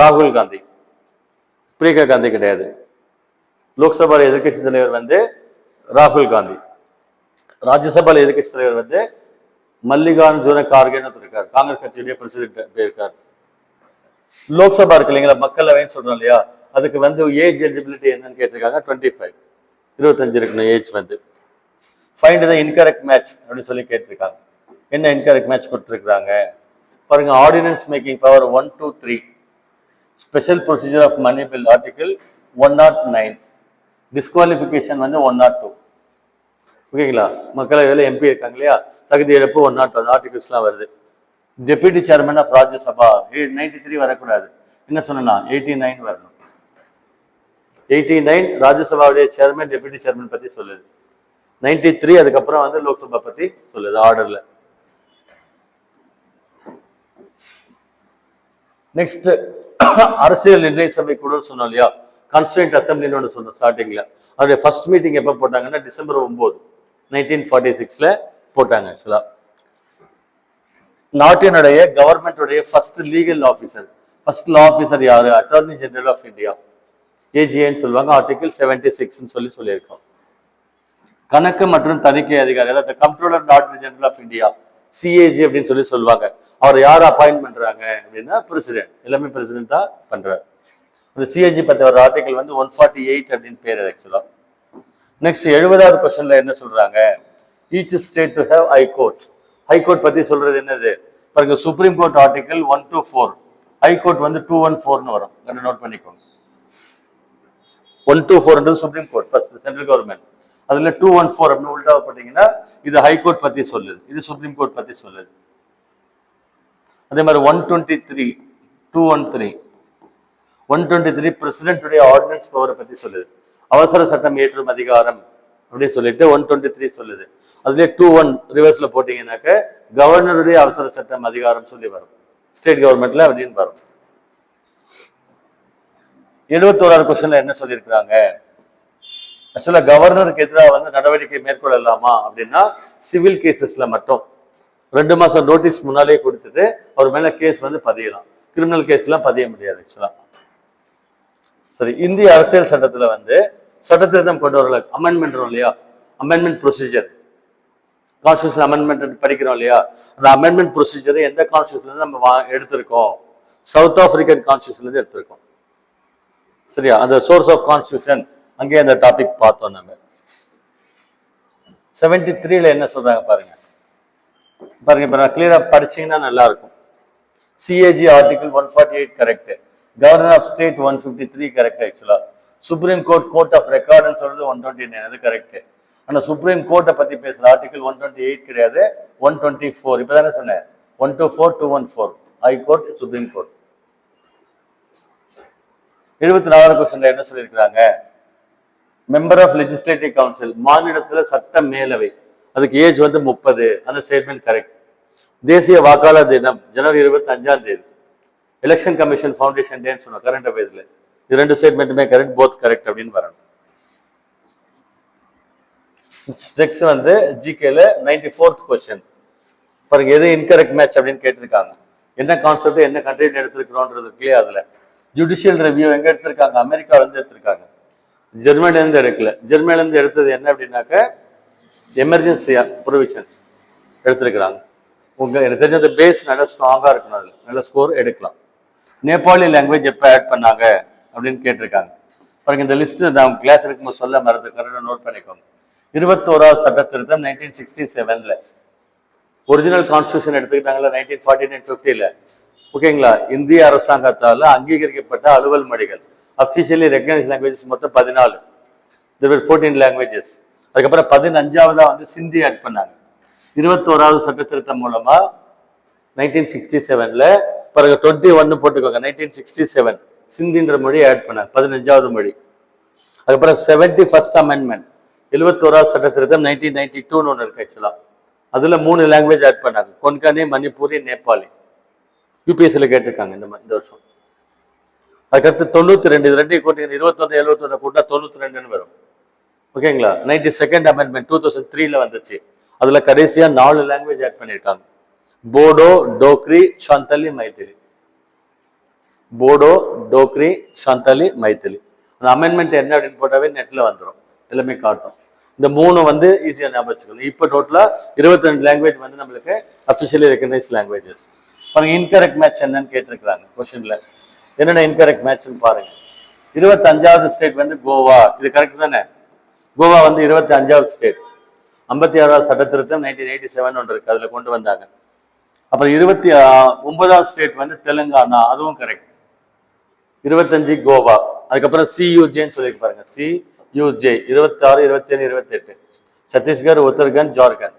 ராகுல் காந்தி. பிரியங்கா காந்தி கிடையாது. லோக்சபாவில் எதிர்கட்சி தலைவர் வந்து ராகுல் காந்தி. ராஜ்யசபாவில் எதிர்கட்சி தலைவர் வந்து மல்லிகார்ஜுன கார்கேன்னு இருக்கார், காங்கிரஸ் கட்சியுடைய பிரசிடென்ட் இருக்கார். லோக்சபா இருக்கு இல்லைங்களா, மக்களவைன்னு சொல்றோம் இல்லையா, அதுக்கு வந்து ஏஜ் எலிஜிபிலிட்டி என்னன்னு கேட்டிருக்காங்க. 25, 25 இருக்கணும் ஏஜ் வந்து. ஃபைண்ட் த இன்கரெக்ட் மேட்ச் அப்படின்னு சொல்லி கேட்டிருக்காங்க. என்ன இன்கரெக்ட் மேட்ச் கொடுத்துருக்காங்க பாருங்க. Ordinance making power 1, 2, 3, special procedure of money bill article 109, disqualification வந்து 102. ஓகேங்களா, மக்களவையில் எம்பி இருக்காங்க இல்லையா, தகுதி இழப்பு 102 ஆர்டிகிள்ஸ்லாம் வருது. டெபியூட்டி சேர்மன் ஆஃப் ராஜ்யசபா 93 வரக்கூடாது, என்ன சொன்னா 89 வரணும். 89 ராஜ்யசபாவுடைய சேர்மன் டெபியூட்டி சேர்மன் பத்தி சொல்லுது. 93 அதுக்கப்புறம் வந்து லோக்சபா பத்தி சொல்லுது ஆர்டர்ல. நெக்ஸ்ட் அரசியல் நிர்ணய சபை கூட சொன்னோம் இல்லையா, கான்ஸ்டியூண்ட் அசம்பிளின்னு ஒன்று சொன்னோம் ஸ்டார்டிங்ல. அவருடைய ஃபர்ஸ்ட் மீட்டிங் எப்போ போட்டாங்கன்னா டிசம்பர் 9, 1946ல போட்டாங்க. ஆக்சுவலா நாட்டினுடைய கவர்மெண்டுடைய first legal officer, first law officer யாரு? அட்டார்னி ஜெனரல் ஆஃப் இந்தியா, ஏஜிஏன்னு சொல்லுவாங்க. ஆர்டிகிள் 76 சொல்லியிருக்கோம். கணக்கு மற்றும் தணிக்கை அதிகாரி, அதாவது comptroller and auditor general of India, CAG அப்படின்னு சொல்லுவாங்க. அவர் யார் அப்பாயின்ட் பண்றாங்க அப்படின்னா பிரசிடென்ட், எல்லாமே பிரசிடென்ட் தான் பண்றாரு. அந்த சிஏஜி பத்தி ஒரு ஆர்டிகல் வந்து 148 அப்படின்னு பேர் ஆக்சுவலா. நெக்ஸ்ட் 70வது கொஸ்டின்ல என்ன சொல்றாங்க? Each state to have high court. High court பத்தி சொல்றது என்னது பாருங்க. Supreme court article 1 to 4, high court வந்து 214 வரும், நோட் பண்ணிக்கோங்க. 1 to 4 supreme court, first central government. அதுல 214 அப்படின்னு உள்டா போட்டீங்கன்னா இது ஹை கோர்ட் பத்தி சொல்லுது, இது சுப்ரீம் கோர்ட் பத்தி சொல்லுது. அதே மாதிரி 123, 213, 123 பிரசிடென்ட் ஆர்டினன்ஸ் பவரை பத்தி சொல்லுது, அவசர சட்டம் இயற்றும் அதிகாரம் அப்படின்னு சொல்லிட்டு 123 சொல்லுது. அதுல 21 ரிவர்ஸ்ல போட்டீங்கன்னாக்க கவர்னருடைய அவசர சட்டம் அதிகாரம் சொல்லி வரும், ஸ்டேட் கவர்மெண்ட்ல அப்படின்னு வரும். 71வது கொஸ்டின்ல என்ன சொல்லியிருக்கிறாங்க? ஆக்சுவலா கவர்னருக்கு எதிராக வந்து நடவடிக்கை மேற்கொள்ளலாமா அப்படின்னா சிவில் கேசஸ்ல மட்டும் 2 மாசம் நோட்டீஸ் முன்னாலே கொடுத்துட்டு அவர் மேல கேஸ் வந்து பதியலாம். கிரிமினல் கேஸ் எல்லாம் பதிய முடியாது ஆக்சுவலா. சரி, இந்திய அரசியல் சட்டத்துல வந்து சட்டத்திருத்தம் கொண்டு வரல, அமெண்ட்மெண்ட் இல்லையா, அமெண்ட்மெண்ட் ப்ரொசீஜர், கான்ஸ்டியூஷன் அமெண்ட்மெண்ட் படிக்கிறோம் இல்லையா, அந்த அமெண்ட்மெண்ட் ப்ரொசீஜரை எந்த கான்ஸ்டியூஷன்ல நம்ம எடுத்திருக்கோம்? சவுத் ஆப்பிரிக்கன் கான்ஸ்டியூஷன்ல இருந்து எடுத்திருக்கோம். சரியா, அந்த சோர்ஸ் ஆஃப் கான்ஸ்டியூஷன் அங்கே அந்த டாபிக் பார்த்தோம் நம்ம. 73ல என்ன சொல்றாங்க பாருங்க. பாருங்க, இப்ப நான் கிளியரா படிச்சீங்கன்னா நல்லா இருக்கும். CAG article 148 correct, governor of state 153 correct. ஆக்சுவலா சுப்ரீம் கோர்ட் கோர்ட் ஆஃப் ரெக்கார்டுன்னு சொல்றது 129, அது கரெக்ட். ஆனா சுப்ரீம் கோர்ட்டை பத்தி பேசுற ஆர்டிகல் 128 கிடையாது, 124. இப்பதானே சொன்னேன், 124, 214 ஹை கோர்ட், சுப்ரீம் கோர்ட். 74வது கொஸ்டின்ல என்ன சொல்லியிருக்கிறாங்க? மெம்பர் ஆஃப் லெஜிஸ்லேட்டிவ் கவுன்சில், மாநிலத்தில் சட்ட மேலவை, அதுக்கு ஏஜ் வந்து 30, அந்த ஸ்டேட்மெண்ட் கரெக்ட். தேசிய வாக்காளர் தினம் ஜனவரி 25ஆம் தேதி, எலெக்ஷன் கமிஷன் ஃபவுண்டேஷன் டேன்னு சொன்னோம் கரண்ட் அஃபேர்ஸ்ல, இது 2 ஸ்டேட்மெண்ட்டுமே கரெக்ட், போத் கரெக்ட் அப்படின்னு வரணும். நெக்ஸ்ட் வந்து ஜிகேல 94th கொஸ்டின் பாருங்க. எது இன்கரெக்ட் மேட்ச் அப்படின்னு கேட்டிருக்காங்க. என்ன கான்செப்ட், என்ன கண்ட்ரியில் எடுத்திருக்கிறோன்றது இல்லையா. அதுல ஜுடிஷியல் ரிவ்யூ எங்க எடுத்திருக்காங்க? அமெரிக்கால இருந்து எடுத்திருக்காங்க, ஜெர்மனில இருந்து எடுக்கல. ஜெர்மனில இருந்து எடுத்தது என்ன அப்படின்னாக்க எமர்ஜென்சி ப்ரொவிஷன்ஸ் எடுத்திருக்கிறாங்க. எனக்கு தெரிஞ்ச பேஸ் நல்லா ஸ்ட்ராங்கா இருக்கணும், அதுல நல்ல ஸ்கோர் எடுக்கலாம். நேபாளி லாங்குவேஜ் எப்போ ஆட் பண்ணாங்க அப்படின்னு கேட்டிருக்காங்க. பாருங்க, இந்த லிஸ்ட் நான் கிளாஸ் இருக்கும்போது சொல்ல மறந்து கரெக்டாக நோட் பண்ணிக்கோங்க. 21வது சட்ட திருத்தம் 1967ல. Original constitution எடுத்துக்கிட்டாங்களா 1949-50ல. ஓகேங்களா? இந்திய அரசாங்கத்தால் அங்கீகரிக்கப்பட்ட அலுவல் மொழிகள் அஃபிஷியலி ரெகனைஸ் லாங்குவேஜஸ் மொத்தம் 14. there were 14 languages. அதுக்கப்புறம் 15ஆவதா வந்து சிந்தி ஆட் பண்ணாங்க. 21வது சட்ட திருத்தம் மூலமா 1967ல பிறகு 21 போட்டுக்கோங்க. 1967 சிந்தின்ற மொழி ஆட் பண்ணாங்க, 15ஆவது மொழி. அதுக்கப்புறம் 71st அமெண்ட்மெண்ட் 71வது சட்ட திருத்தம் 1992ன்னு ஒன்று இருக்கு ஆக்சுவலா. அதுல 3 லாங்குவேஜ் ஆட் பண்ணாங்க, கொன்கனி, மணிப்பூரி, நேபாளி. யூபிஎஸ்சில கேட்டிருக்காங்க இந்த வருஷம். அதுக்கடுத்து 92, இது ரெண்டையும் கூட்டிங்க 21 71 கூட்டினா 92ன்னு வரும். ஓகேங்களா? 92nd அமெண்ட்மெண்ட் 2003ல வந்துச்சு. அதுல கடைசியா 4 லாங்குவேஜ் ஆட் பண்ணியிருக்காங்க, போடோ, டோக்ரி, சாந்தாலி, மைத்திலி. போடோ, டோக்ரி, சாந்தாலி, மைத்திலி. அந்த அமெண்ட்மெண்ட் என்ன அப்படின்னு போட்டாவே நெட்ல வந்துடும், எல்லாமே காட்டும். இந்த 3 வந்து ஈஸியா ஞாபகம் வச்சுக்கணும். இப்போ டோட்டலா 22 லாங்குவேஜ் வந்து நம்மளுக்கு அஃபிஷியலி ரெகனைஸ் லாங்குவேஜஸ். பாருங்க, இன்கரெக்ட் மேட்ச் என்னன்னு கேட்டிருக்காங்க கொஸ்டின்ல. என்னென்ன இன்கரெக்ட் மேட்ச்னு பாருங்க. 25வது ஸ்டேட் வந்து கோவா, இது கரெக்ட் தானே? கோவா வந்து 25வது ஸ்டேட். 56வது சட்ட திருத்தம் 1987 ஒன்று இருக்கு, அதுல கொண்டு வந்தாங்க. அப்புறம் 29வது ஸ்டேட் வந்து தெலுங்கானா, அதுவும் கரெக்ட். 25 கோவா. அதுக்கப்புறம் சியூஜேன்னு சொல்லிட்டு பாருங்க, சியூஜே 26, 27, 28. சத்தீஸ்கர், உத்தரகாண்ட், ஜார்க்கண்ட்.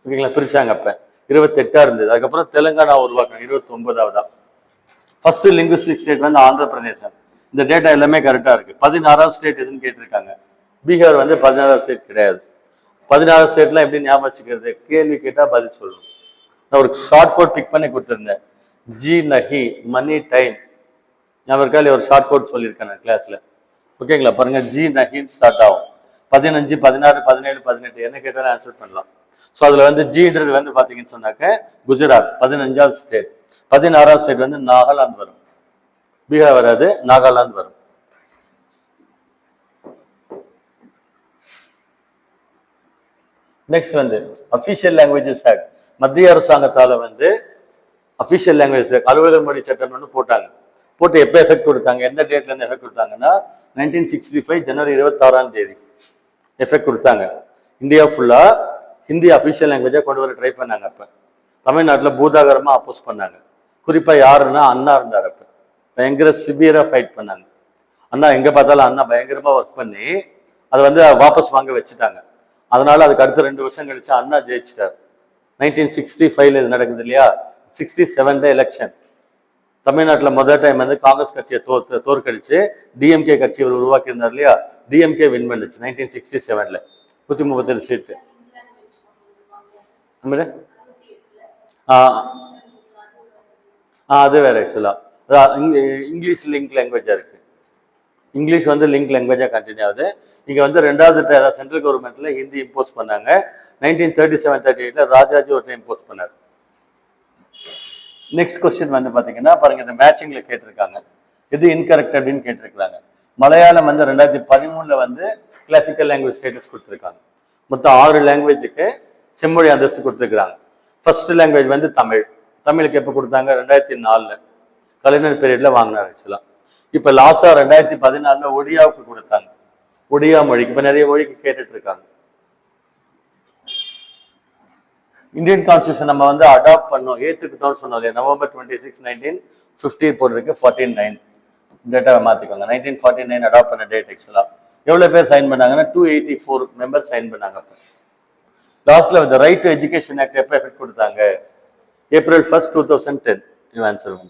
ஓகேங்களா? பிரிச்சாங்க அப்ப 28ஆ இருந்தது. அதுக்கப்புறம் தெலுங்கானா உருவாக்குறாங்க 29ஆவதா. ஃபர்ஸ்ட் லிங்குவிஸ்டிக் ஸ்டேட் வந்து ஆந்திர பிரதேசம். இந்த டேட்டா எல்லாமே கரெக்டா இருக்கு. 16வது ஸ்டேட் எதுன்னு கேட்டிருக்காங்க. பீகார் வந்து 16வது ஸ்டேட் கிடையாது. 16வது ஸ்டேட்லாம் எப்படி ஞாபகம் வச்சுக்கிறது? கேள்வி கேட்டா பதில் சொல்லணும். நான் ஒரு ஷார்ட் கோட் பிக் பண்ணி கொடுத்துருந்தேன், ஜி நஹி மணி டைம். ஞாபகம் இருக்கா? ஒரு ஷார்ட் கோட் சொல்லியிருக்கேன் நான் கிளாஸ்ல. ஓகேங்களா? பாருங்க, ஜி நஹின்னு ஸ்டார்ட் ஆகும். 15, 16, 17, 18 என்ன கேட்டாலும் ஆன்சர் பண்ணலாம். ஸோ அதுல வந்து ஜின்றது வந்து பாத்தீங்கன்னு சொன்னாக்க குஜராத் 15வது ஸ்டேட். 16வது ஸ்டேட் வந்து நாகாலாந்து வரும். பீகார் வராது, நாகாலாந்து வரும். நெக்ஸ்ட் வந்து அபிஷியல் லாங்குவேஜஸ் ஆக்ட். மத்திய அரசாங்கத்தால வந்து அபிஷியல் லாங்குவேஜ் அலுவலக மொழி சட்டம் ஒன்று போட்டாங்க. போட்டு எப்போ எஃபெக்ட் கொடுத்தாங்க, எந்த டேட்ல இருந்து எஃபெக்ட் கொடுத்தாங்கன்னா 1965 ஜனவரி 26ஆம் தேதி எஃபெக்ட் கொடுத்தாங்க. இந்தியா ஃபுல்லா ஹிந்தி அபிஷியல் லாங்குவேஜா கொண்டு வர ட்ரை பண்ணாங்க. அப்ப தமிழ்நாட்டில் பூதாகரமா அப்போஸ் பண்ணாங்க. குறிப்பா யாருன்னா அண்ணா இருந்தார். அப்ப பயங்கர சிவியரா ஃபைட் பண்ணாங்க. அண்ணா எங்க பார்த்தாலும் அண்ணா பயங்கரமா ஒர்க் பண்ணி அதை வந்து வாபஸ் வாங்க வச்சுட்டாங்க. அதனால அதுக்கு அடுத்த 2 வருஷம் கழிச்சு அண்ணா ஜெயிச்சிட்டார். 1965 இது நடக்குது இல்லையா? 67ல எலெக்ஷன். தமிழ்நாட்டில் முதல் டைம் வந்து காங்கிரஸ் கட்சியை தோற்கடிச்சு டிஎம்கே கட்சி உருவாக்கி இருந்தார் இல்லையா? டிஎம்கே வின் பண்ணுச்சு 1967ல 137 சீட்டு. அது வேற ஆக்சுவலா இங்கிலீஷ் லிங்க் லாங்குவேஜா இருக்கு. இங்கிலீஷ் வந்து லிங்க் லாங்குவேஜா கண்டினியூ ஆகுது. இங்க வந்து 2வது சென்ட்ரல் கவர்மெண்ட்ல ஹிந்தி இம்போஸ் பண்ணாங்க. 1937-38ல ராஜாஜி ஒரு டைம் இம்போஸ் பண்ணார். நெக்ஸ்ட் கொஸ்டின் வந்து பாத்தீங்கன்னா பாருங்க, இந்த மேட்சிங்ல கேட்டிருக்காங்க, இது இன்கரெக்ட் அப்படின்னு கேட்டிருக்காங்க. மலையாளம் வந்து 2013ல வந்து கிளாசிக்கல் லாங்குவேஜ் ஸ்டேட்டஸ் கொடுத்துருக்காங்க. மொத்தம் 6 லாங்குவேஜுக்கு செம்மொழி அந்தஸ்து கொடுத்துருக்காங்க. ஃபர்ஸ்ட் லாங்குவேஜ் வந்து தமிழ். தமிழுக்கு எப்போ கொடுத்தாங்க? 2004ல கலைஞர் பீரியட்ல வாங்கினார் ஆக்சுவலா. இப்ப லாஸ்டா 2014ல ஒடியாவுக்கு கொடுத்தாங்க. ஒடியா மொழிக்கு இப்ப நிறைய மொழிக்கு கேட்டுட்டு இருக்காங்க. இந்தியன் கான்ஸ்டியூஷன் நம்ம வந்து அடாப்ட் பண்ணோம், ஏத்துக்கிட்டோம்னு சொன்னோம் இல்லையா? நவம்பர் 26, 1950 போட்டிருக்கு. 49 டேட்டாவை மாத்திக்கோங்க. 1949 அடாப்ட் பண்ண டேட் ஆக்சுவலா. எவ்வளவு பேர் சைன் பண்ணாங்கன்னா 284 மெம்பர்ஸ் சைன் பண்ணாங்க. லாஸ்ட்ல ரைட் டு எஜுகேஷன் ஆக்ட் எப்போ எஃபெக்ட் கொடுத்தாங்க? April 1, 2010. You answer one.